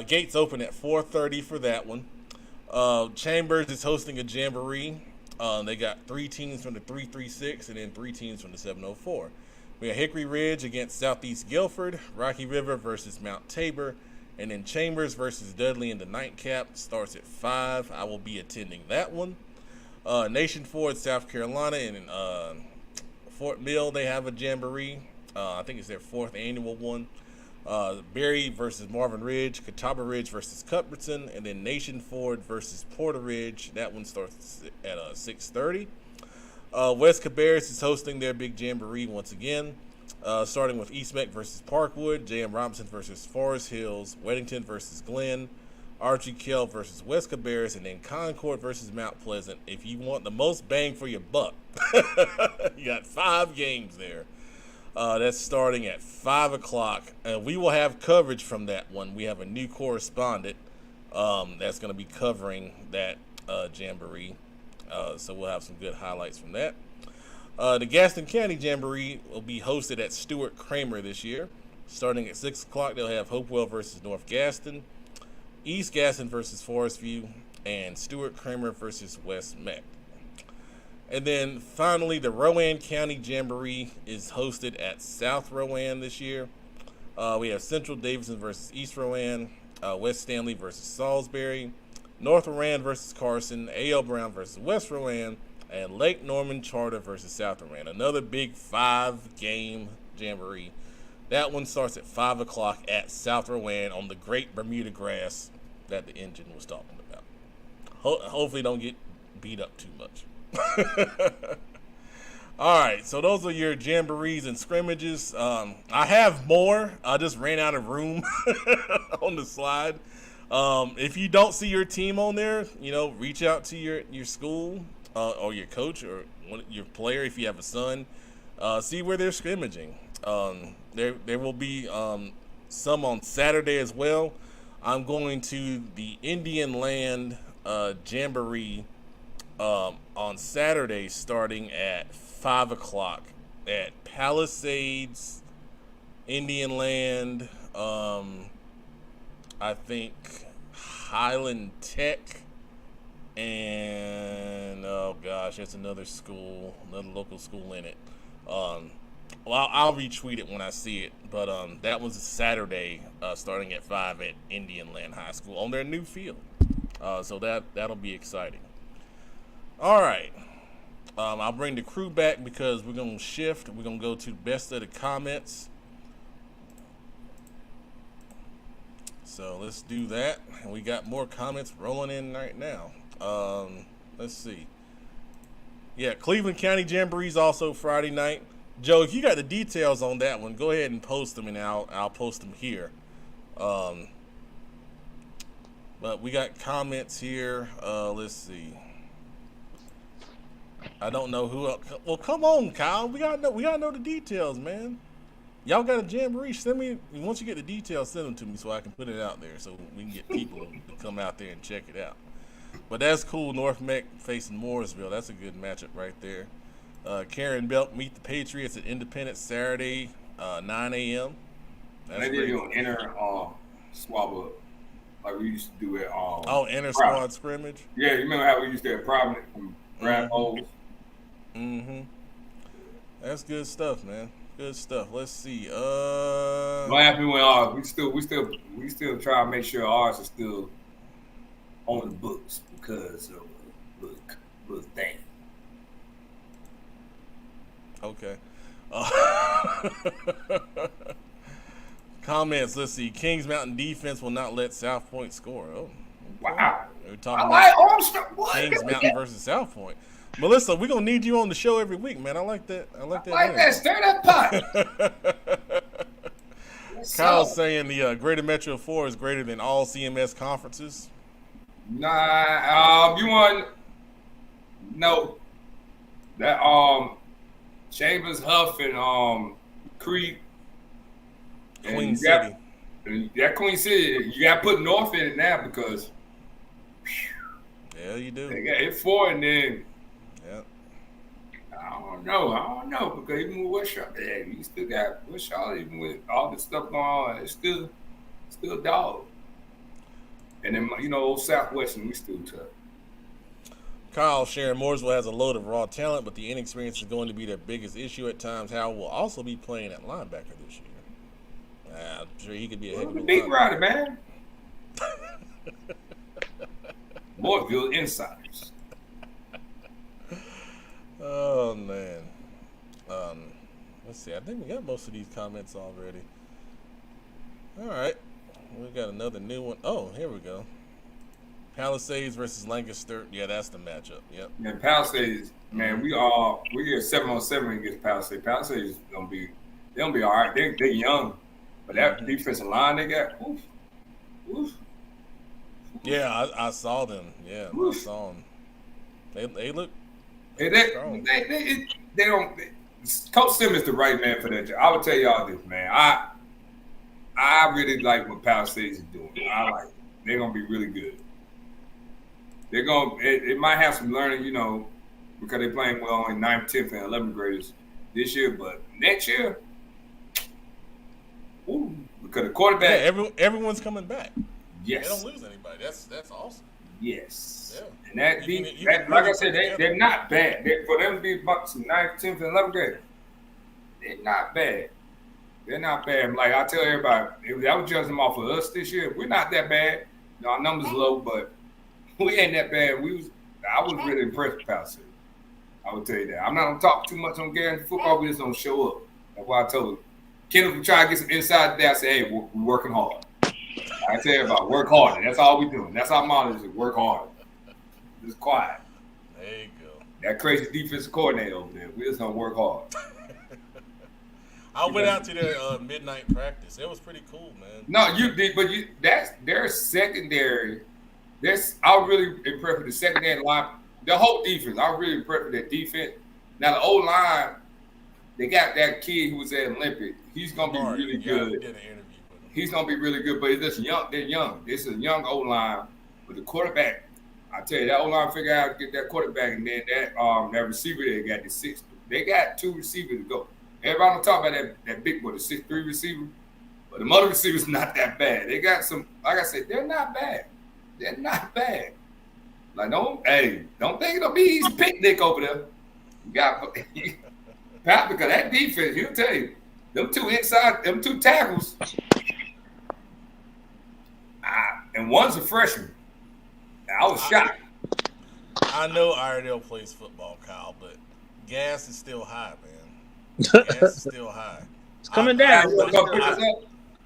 Gates open at 4:30 for that one. Chambers is hosting a Jamboree. They got 3 teams from the 336 and then 3 teams from the 704. We have Hickory Ridge against Southeast Guilford, Rocky River versus Mount Tabor, and then Chambers versus Dudley in the nightcap. Starts at 5. I will be attending that one. Nation Ford, South Carolina, and Fort Mill, they have a Jamboree. I think it's their 4th annual one. Berry versus Marvin Ridge, Catawba Ridge versus Cuthbertson, and then Nation Ford versus Porter Ridge. That one starts at 6:30. West Cabarrus is hosting their big Jamboree once again, starting with East Meck versus Parkwood, J.M. Robinson versus Forest Hills, Weddington versus Glenn, Archie Kell versus West Cabarrus, and then Concord versus Mount Pleasant. If you want the most bang for your buck, you got 5 games there. That's starting at 5 o'clock. And we will have coverage from that one. We have a new correspondent that's going to be covering that Jamboree. So we'll have some good highlights from that. The Gaston County Jamboree will be hosted at Stuart Kramer this year. Starting at 6 o'clock, they'll have Hopewell versus North Gaston, East Gaston versus Forest View, and Stuart Kramer versus West Meck. And then finally, the Rowan County Jamboree is hosted at South Rowan this year. We have Central Davidson versus East Rowan, West Stanley versus Salisbury, North Rowan versus Carson, A.L. Brown versus West Rowan, and Lake Norman Charter versus South Rowan. Another big 5-game Jamboree. That one starts at 5 o'clock at South Rowan on the great Bermuda grass that the engine was talking about. Hopefully don't get beat up too much. All right, so those are your jamborees and scrimmages. I have more. I just ran out of room on the slide. If you don't see your team on there, reach out to your school or your coach or your player if you have a son. See where they're scrimmaging. There will be some on Saturday as well. I'm going to the Indian Land Jamboree on Saturday starting at 5 o'clock at Palisades, Indian Land, I think Highland Tech, and there's another local school in it. Well, I'll retweet it when I see it, but that was a Saturday starting at 5 at Indian Land High School on their new field. So that'll be exciting. All right. I'll bring the crew back because we're going to shift. We're going to go to best of the comments. So let's do that. And we got more comments rolling in right now. Let's see. Yeah, Cleveland County Jamborees also Friday night. Joe, if you got the details on that one, go ahead and post them, and I'll post them here. But we got comments here. Let's see. I don't know who else. Well, come on, Kyle. We gotta know the details, man. Y'all got a jamboree. Send me once you get the details. Send them to me so I can put it out there so we can get people to come out there and check it out. But that's cool. North Meck facing Mooresville. That's a good matchup right there. Karen Belk meet the Patriots at Independence Saturday, 9 a.m. Maybe you'll enter swab up like we used to do it. Inter squad scrimmage. Yeah, you remember how we used to have Providence from grab holes? Mm-hmm. That's good stuff, man. Good stuff. Let's see. What happened with ours? We still try to make sure ours is still on the books because of little thing. Okay. Comments. Let's see. Kings Mountain defense will not let South Point score. Oh, okay. Wow. We're talking about Kings Mountain versus South Point. Melissa, we're gonna need you on the show every week, man. I like that. I like that. Stir that pot. Kyle's saying the Greater Metro 4 is greater than all CMS conferences. Nah, you want no that Chambers, Huff, and Creek, Queen City. That Queen City, you got to put North in it now because. Yeah, you do. They got it 4 and then. Yeah. I don't know because even with West Charlotte, you still got West Charlotte even with all this stuff going on. It's still dog. And then old Southwestern, we still tough. Kyle sharing Mooresville has a load of raw talent, but the inexperience is going to be their biggest issue at times. Howell will also be playing at linebacker this year. I'm sure he could be a heck of a big rider, man. Mooresville insiders. Oh man. Let's see. I think we got most of these comments already. All right. We got another new one. Oh, here we go. Palisades versus Lancaster. Yeah, that's the matchup. Yep. Man, Palisades, man, we get 7-on-7 against Palisades. Palisades gonna be all right. They're young, but that defensive line they got, oof. Yeah, I saw them. Yeah, I saw them. They look. They don't. Coach Simmons the right man for that job. I would tell y'all this, man. I really like what Palisades is doing. I like it. They're gonna be really good. They're gonna. It might have some learning, because they're playing well in 9th, 10th, and 11th graders this year. But next year, because the quarterback, everyone's coming back. Yes, they don't lose anybody. That's awesome. Yes, yeah. And that like I said, they're not bad. For them to be about some 9th, 10th, and 11th grade, they're not bad. They're not bad. Like I tell everybody, if I was judging them off of us this year, we're not that bad. Our numbers low, but we ain't that bad. I was really impressed with Palisades. I would tell you that. I'm not gonna talk too much on guarantee football. We just don't show up. That's why I told him. Kenneth will try to get some inside there. I say, hey, we're working hard. I tell you about work hard. That's all we doing. That's our motto is work hard. Just quiet. There you go. That crazy defensive coordinator over there. We're just gonna work hard. I went out to their midnight practice. It was pretty cool, man. No, you did, but that's their secondary. I was really impressed with the secondary line. The whole defense. I was really impressed with that defense. Now the O line, they got that kid who was at Olympic. He's gonna be really good. We did an interview with him. He's gonna be really good, but it's just young. They're young. This is a young O line with the quarterback. I tell you, that O line figured out how to get that quarterback, and then that receiver they got the 6. They got 2 receivers to go. Everybody don't talk about that big boy, the 6'3" receiver, but the other receivers not that bad. They got some, like I said, they're not bad. They're not bad. Like don't think it'll be easy picnic over there. You got Pat, because that defense, he'll tell you, them 2 tackles, and one's a freshman. I was shocked. I know Iredell plays football, Kyle, but gas is still high, man. Gas is still high. It's coming down.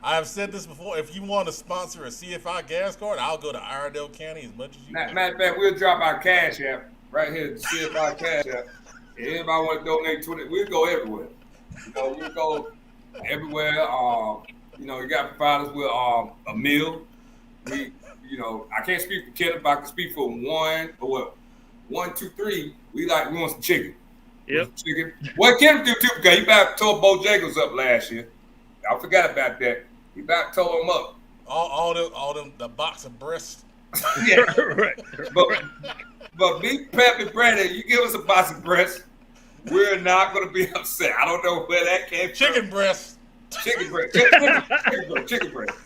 I have said this before. If you want to sponsor a CFI gas card, I'll go to Iredell County as much as you want. Matter of fact, we'll drop our cash app right here, CFI cash app. If anybody want to donate 20, we'll go everywhere. We'll go everywhere. You got to provide us with a meal. I can't speak for Kenneth, but I can speak for 1, 2, 3. We want some chicken. Yep. Chicken. What Kenneth do too, because he about tore Bojangles up last year. I forgot about that. He about tore them up. All them the box of breasts. Yeah. Right. But me, Pep, and Brandon, you give us a box of breasts, we're not going to be upset. I don't know where that came from. Chicken breast. Chicken breast. Chicken breast.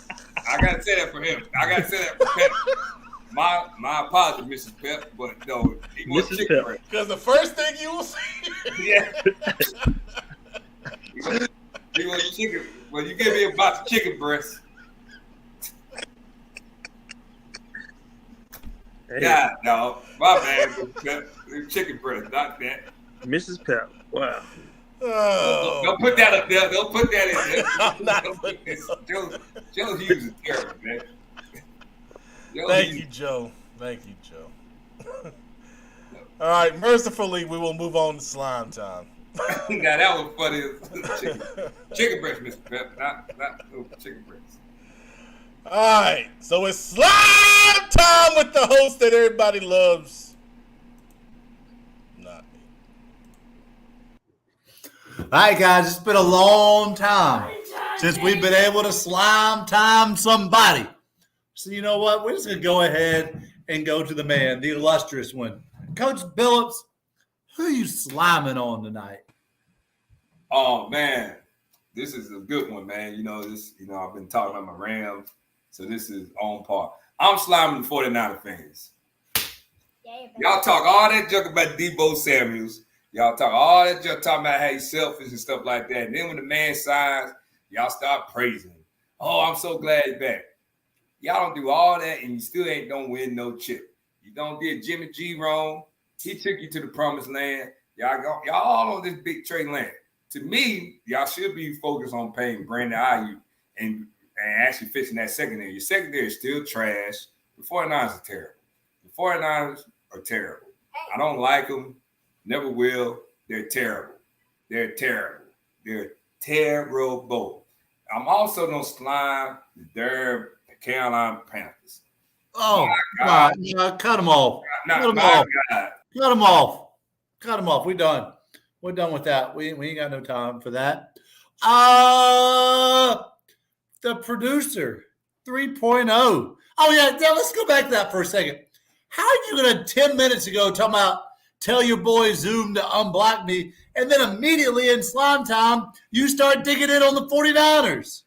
I got to say that for him. I got to say that for Pep. My apologies, Mrs. Pep, but no, he wants chicken breast. Because the first thing you will see. Yeah. He wants chicken. Well, you give me a box of chicken breast. Hey. God, no. My bad. Chicken breast, not that. Mrs. Pep. Wow. Oh, don't put that up there. Don't put that in there. I'm not putting this up. Joe Hughes is terrible, man. Thank you, Joe. All right, mercifully, we will move on to slime time. Now that was funny. Chicken breast, Mr. Pep, not chicken breast. All right, so it's slime time with the host that everybody loves. Not me. All right, guys, it's been a long time since we've been able to slime time somebody. So you know what? We're just going to go ahead and go to the man, the illustrious one. Coach Billups, who are you sliming on tonight? Oh, man. This is a good one, man. I've been talking about my Rams, so this is on par. I'm sliming the 49er fans. Y'all talk all that junk about Debo Samuels. Y'all talk all that junk talking about how he's selfish and stuff like that. And then when the man signs, y'all start praising him. Oh, I'm so glad he's back. Y'all don't do all that, and you still don't win no chip. You don't did Jimmy G wrong. He took you to the promised land. Y'all all on this big trade land. To me, y'all should be focused on paying Brandon Ayuk and actually fixing that secondary. Your secondary is still trash. The 49ers are terrible. The 49ers are terrible. I don't like them. Never will. They're terrible. They're terrible. They're terrible. I'm also going to slime the Carolina Panthers. Oh, God. Cut them off. Cut them off. We're done. We're done with that. We ain't got no time for that. The producer 3.0. Oh, yeah. Let's go back to that for a second. How are you going to 10 minutes ago talking about tell your boy Zoom to unblock me, and then immediately in slime time, you start digging in on the 49ers?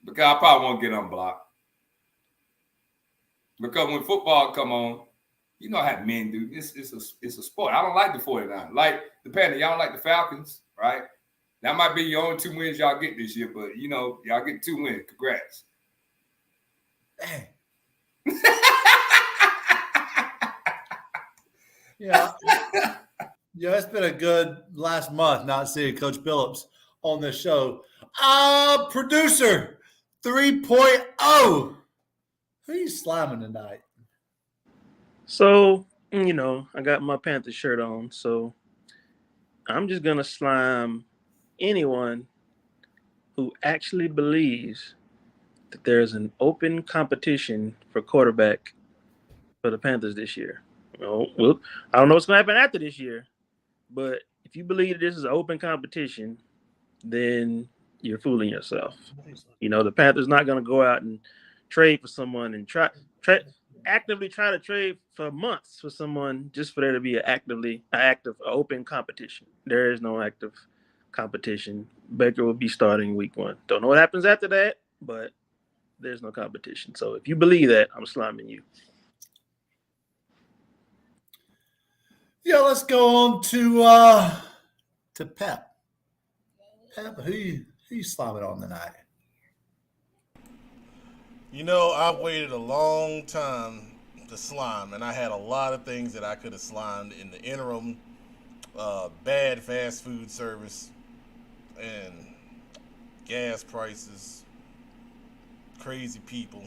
Because I probably won't get unblocked. Because when football come on, you know how men do. It's a sport. I don't like the 49ers. Like the Panthers, y'all don't like the Falcons, right? That might be your only 2 wins y'all get this year, but y'all get 2 wins. Congrats. Dang. Yeah, it's been a good last month not seeing Coach Billups on this show. Producer 3.0. Who are you slamming tonight? So, I got my Panthers shirt on, so I'm just gonna slime anyone who actually believes that there's an open competition for quarterback for the Panthers this year. Well, I don't know what's gonna happen after this year, but if you believe this is an open competition, then you're fooling yourself. The Panthers not gonna go out and trade for someone and actively try to trade for months for someone just for there to be an active open competition. There is no active competition. Baker will be starting week 1. Don't know what happens after that, but there's no competition. So if you believe that, I'm sliming you. Yeah, let's go on to Pep. Pep, who you sliming on tonight? I waited a long time to slime, and I had a lot of things that I could have slimed in the interim. Bad fast food service and gas prices, crazy people.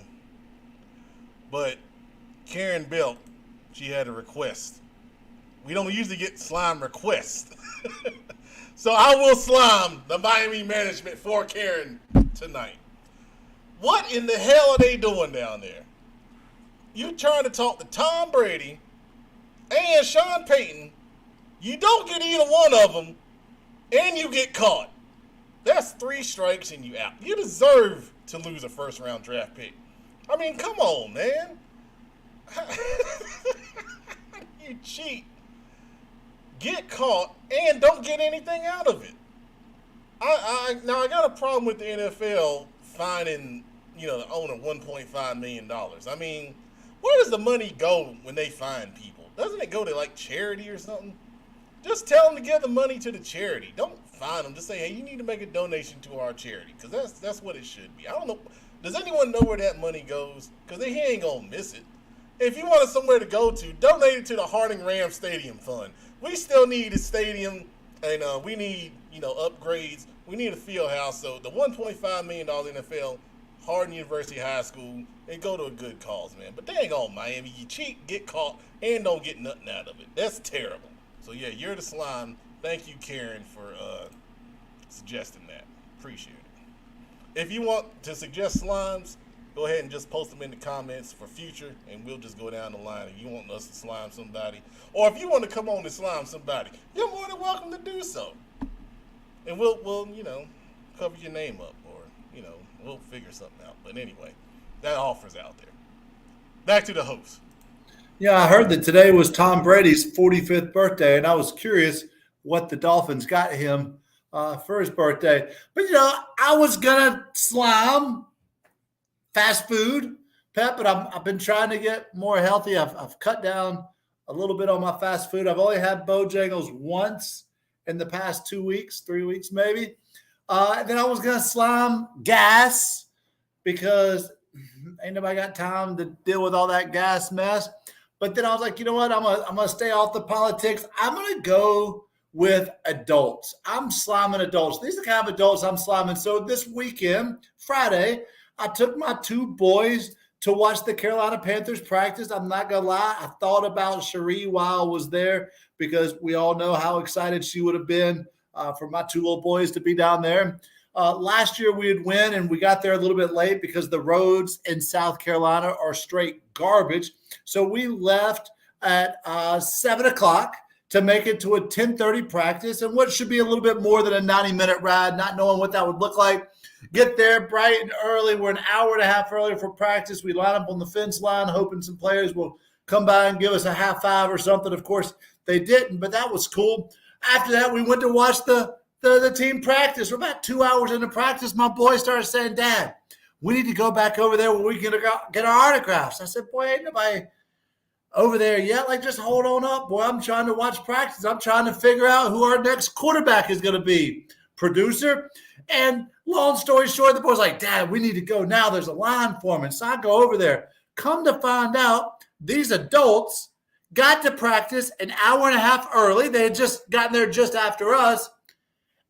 But Karen Belt, she had a request. We don't usually get slime requests. So I will slime the Miami management for Karen tonight. What in the hell are they doing down there? You trying to talk to Tom Brady and Sean Payton. You don't get either one of them, and you get caught. That's 3 strikes and you out. You deserve to lose a first-round draft pick. I mean, come on, man. You cheat, get caught, and don't get anything out of it. Now, I got a problem with the NFL fining, the owner $1.5 million. I mean, where does the money go when they fine people? Doesn't it go to, charity or something? Just tell them to give the money to the charity. Don't fine them. Just say, hey, you need to make a donation to our charity, because that's what it should be. I don't know. Does anyone know where that money goes? Because he ain't going to miss it. If you wanted somewhere to go to, donate it to the Harding Rams Stadium Fund. We still need a stadium, and we need, upgrades. We need a field house. So the $1.5 million NFL, Harding University High School, they go to a good cause, man. But dang on Miami, you cheat, get caught, and don't get nothing out of it. That's terrible. So, yeah, you're the slime. Thank you, Karen, for suggesting that. Appreciate it. If you want to suggest slimes, go ahead and just post them in the comments for future, and we'll just go down the line. If you want us to slime somebody, or if you want to come on and slime somebody, you're more than welcome to do so. And we'll cover your name up, or, we'll figure something out. But anyway, that offer's out there. Back to the host. Yeah, I heard that today was Tom Brady's 45th birthday, and I was curious what the Dolphins got him for his birthday. But, I was going to slime fast food, Pep, but I've been trying to get more healthy. I've cut down a little bit on my fast food. I've only had Bojangles once in the past 2 weeks, 3 weeks maybe. And then I was going to slime gas because ain't nobody got time to deal with all that gas mess. But then I was like, you know what? I'm gonna stay off the politics. I'm going to go with adults. I'm sliming adults. These are the kind of adults I'm sliming. So this weekend, Friday, I took my 2 boys to watch the Carolina Panthers practice. I'm not going to lie. I thought about Sheree while I was there because we all know how excited she would have been for my 2 little boys to be down there. Last year we would win, and we got there a little bit late because the roads in South Carolina are straight garbage. So we left at 7 o'clock to make it to a 10:30 practice, and what should be a little bit more than a 90-minute ride, not knowing what that would look like. Get there bright and early. We're an hour and a half early for practice. We line up on the fence line, hoping some players will come by and give us a half five or something. Of course, they didn't, but that was cool. After that, we went to watch the team practice. We're about 2 hours into practice. My boy started saying, Dad, we need to go back over there where we can get our autographs. I said, boy, ain't nobody over there yet. Just hold on up, boy. I'm trying to watch practice. I'm trying to figure out who our next quarterback is going to be. Producer. And long story short, the boy's like, Dad, we need to go now. There's a line forming. So I go over there. Come to find out, these adults got to practice an hour and a half early. They had just gotten there just after us.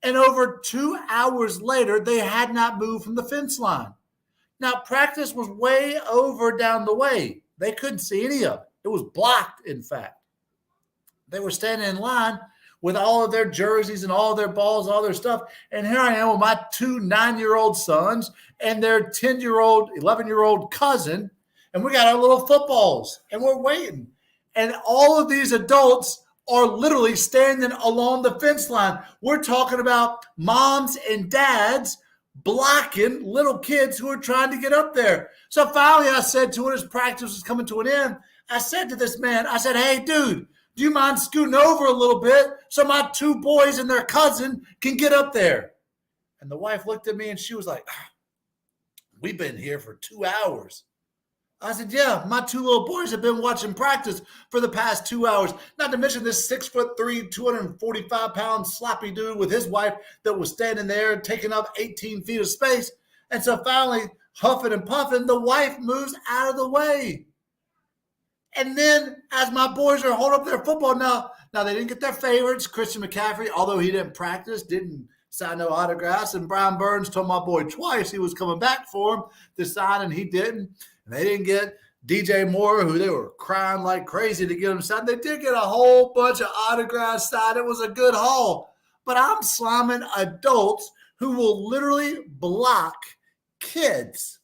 And over 2 hours later, they had not moved from the fence line. Now, practice was way over down the way. They couldn't see any of it. It was blocked, in fact. They were standing in line with all of their jerseys and all of their balls, all their stuff. And here I am with my 2 9-year-old sons and their 10-year-old, 11-year-old cousin. And we got our little footballs and we're waiting. And all of these adults are literally standing along the fence line. We're talking about moms and dads blocking little kids who are trying to get up there. So finally I said to when his practice was coming to an end, I said to this man, I said, hey, dude, do you mind scooting over a little bit so my 2 boys and their cousin can get up there? And the wife looked at me and she was like, we've been here for 2 hours. I said, yeah, my 2 little boys have been watching practice for the past 2 hours. Not to mention this 6'3", 245-pound sloppy dude with his wife that was standing there taking up 18 feet of space. And so finally, huffing and puffing, the wife moves out of the way. And then as my boys are holding up their football, now they didn't get their favorites. Christian McCaffrey, although he didn't practice, didn't sign no autographs. And Brian Burns told my boy twice he was coming back for him to sign, and he didn't. And they didn't get DJ Moore, who they were crying like crazy to get him signed. They did get a whole bunch of autographs signed. It was a good haul. But I'm slamming adults who will literally block kids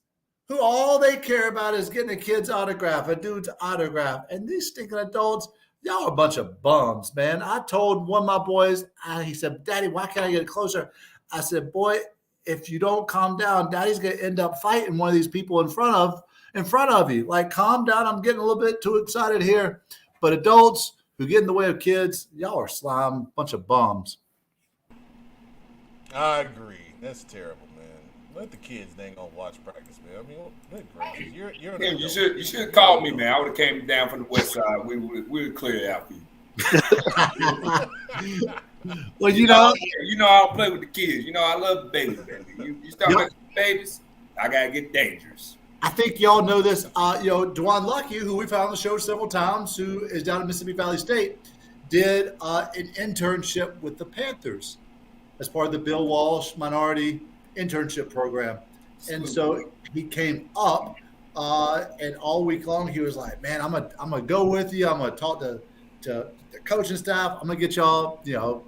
who all they care about is getting a kid's autograph, a dude's autograph. And these stinking adults, y'all are a bunch of bums, man. I told one of my boys, he said, Daddy, why can't I get closer? I said, boy, if you don't calm down, Daddy's going to end up fighting one of these people in front of you. Like, calm down. I'm getting a little bit too excited here. But adults who get in the way of kids, y'all are slime, bunch of bums. I agree. That's terrible, man. Let the kids, they ain't gonna watch practice, man. I mean, good gracious, you're an You should have called me, man. I would have came down from the west side. We would clear it out for you. Well, you know I don't play with the kids. You know I love the babies, baby. You start messing with babies, I gotta get dangerous. I think y'all know this. Dwan Lucky, who we've had on the show several times, who is down at Mississippi Valley State, did an internship with the Panthers as part of the Bill Walsh Minority Internship Program. And so he came up, and all week long he was like, "Man, I'm gonna go with you. I'm gonna talk to the coaching staff. I'm gonna get y'all,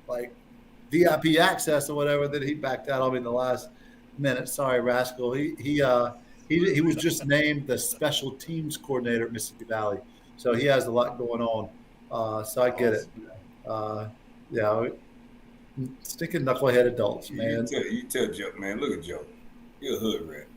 like VIP access or whatever." Then he backed out on me in the last minute. Sorry, rascal. He was just named the special teams coordinator at Mississippi Valley, so he has a lot going on. So I get it. Stinking knucklehead adults, man. You tell Joe, man. Look at Joe. You're a hood rat.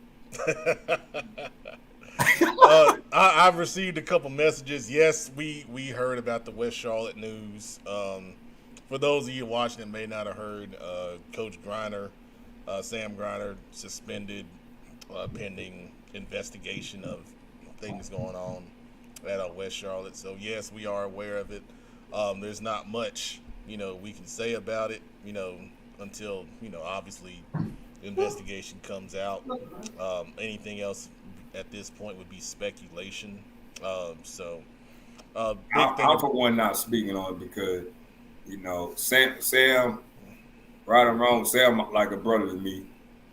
I've received a couple messages. Yes, we heard about the West Charlotte news. For those of you watching that may not have heard, Coach Griner, Sam Griner, suspended pending investigation of things going on at West Charlotte. So yes, we are aware of it. There's not much we can say about it, until obviously the investigation comes out. Anything else at this point would be speculation. I'm for one not speaking on it because Sam, right or wrong, Sam like a brother to me,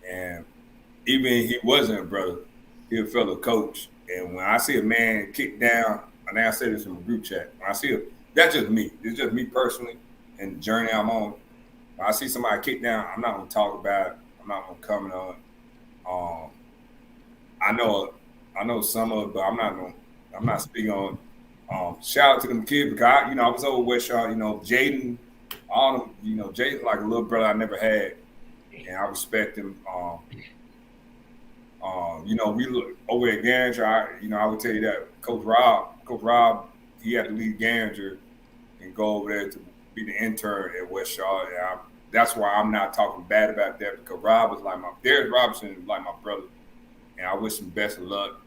and even if he wasn't a brother, he a fellow coach. And when I see a man kick down, and I say this in a group chat, when I see that's just me. It's just me personally and the journey I'm on. When I see somebody kick down, I'm not gonna talk about it. I'm not gonna comment on it. I know some of it, but I'm not speaking on. Shout out to them kids because I was over West Charlotte. Jaden, all them. Jaden's like a little brother I never had, and I respect him. We look over at Garinger. I would tell you that Coach Rob, he had to leave Garinger and go over there to be the intern at West Charlotte. And that's why I'm not talking bad about that because Rob was like Derek Robinson is like my brother, and I wish him best of luck.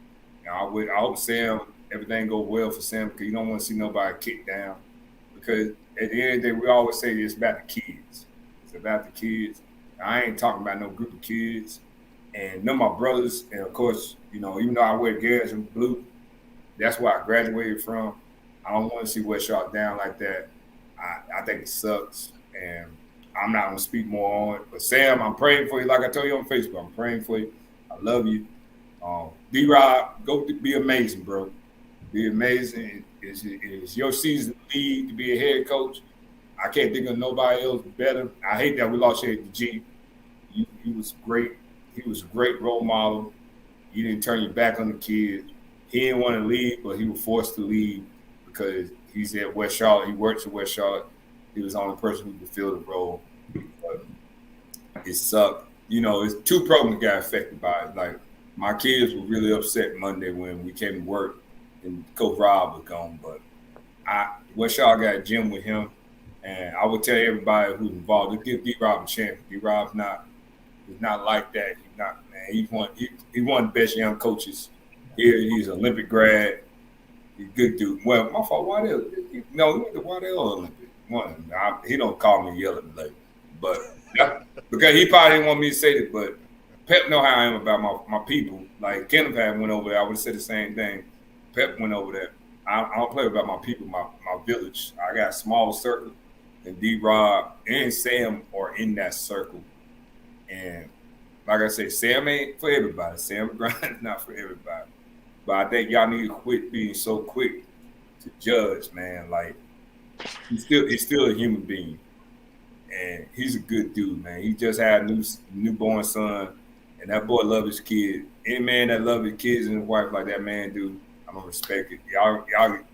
And I hope Sam, everything goes well for Sam because you don't want to see nobody kick down. Because at the end of the day, we always say it's about the kids. It's about the kids. I ain't talking about no group of kids. And none of my brothers, and of course, even though I wear gas and blue, that's where I graduated from. I don't want to see West Charlotte down like that. I think it sucks, and I'm not going to speak more on it. But Sam, I'm praying for you. Like I told you on Facebook, I'm praying for you. I love you. D-Rob, go be amazing, bro. Be amazing. It's your season to lead to be a head coach. I can't think of nobody else better. I hate that we lost Shea G. He was great. He was a great role model. You didn't turn your back on the kids. He didn't want to leave, but he was forced to leave because he's at West Charlotte. He works at West Charlotte. He was the only person who could fill the role. But it sucked. You know, it's two programs got affected by it. Like, my kids were really upset Monday when we came to work and Coach Rob was gone. But West Charlotte got a gym with him. And I would tell everybody who's involved to give D-Rob a chance. D-Rob's he's not like that. He's not, man. He's one of the best young coaches here. He's an Olympic grad. He's a good dude. Well, my fault. Waddell. No, he went to Waddell Olympic. He don't call me yelling late. But because he probably didn't want me to say this, but Pep know how I am about my people. Like Kenneth had went over there. I would have said the same thing. Pep went over there. I don't play about my people, my village. I got a small circle. And D-Rob and Sam are in that circle. And like I said, Sam ain't for everybody. Sam grind is not for everybody. But I think y'all need to quit being so quick to judge, man. Like, he's still a human being. And he's a good dude, man. He just had a newborn son, and that boy love his kid. Any man that love his kids and his wife like that man do, I'm going to respect it. Y'all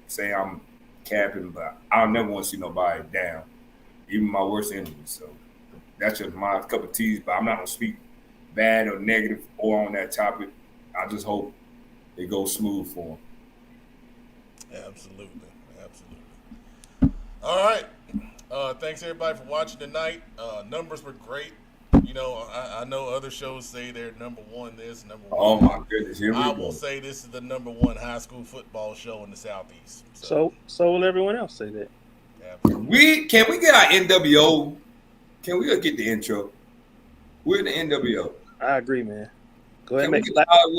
say I'm capping, but I don't never want to see nobody down, even my worst enemy. So that's just my cup of tea, but I'm not going to speak bad or negative or on that topic. I just hope it goes smooth for him. Absolutely. All right. Thanks everybody for watching tonight. Numbers were great. You know, I know other shows say they're number one this, number one. Oh my goodness, here we go. I will say this is the number one high school football show in the Southeast. So will everyone else say that? Can we get our NWO? Can we get the intro? We're the NWO. I agree, man. Go ahead, Can make black and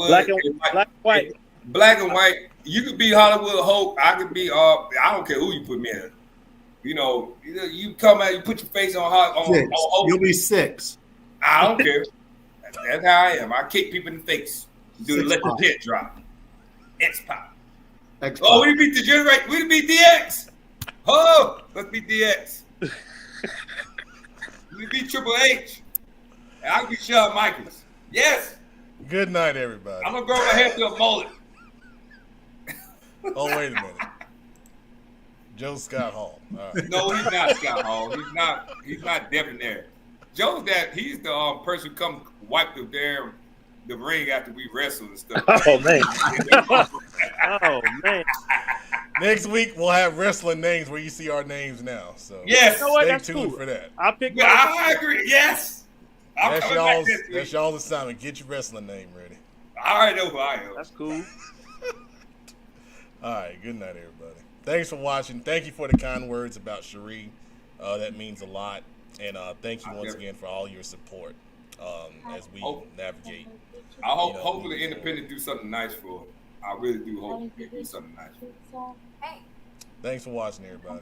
white. Black and white. You could be Hollywood Hope. I could be. I don't care who you put me in. You know, you come out, you put your face on Hope. You'll be 6. I don't care. That's how I am. I kick people in the face. Do the let the pit drop. X-Pop. Oh, we beat the generate. We beat DX. Oh, let's beat DX. We beat Triple H. And I can beat Shawn Michaels. Yes. Good night, everybody. I'm gonna grow my hair to a mullet. Oh, wait a minute. Joe Scott Hall. All right. No, he's not Scott Hall. He's not debonair. Joe's he's the person who come wipe the ring after we wrestle and stuff. Oh man. Oh man. Next week we'll have wrestling names where you see our names now. So yes, stay tuned for that. I'll pick. I agree. Yes. That's y'all's assignment. Get your wrestling name ready. I already know who I am. That's cool. All right. Good night, everybody. Thanks for watching. Thank you for the kind words about Sheree. That means a lot. And thank you once again for all your support as we navigate. I hope hopefully Independent do something nice for her. I really do hope they do something nice for her. Thanks for watching, everybody.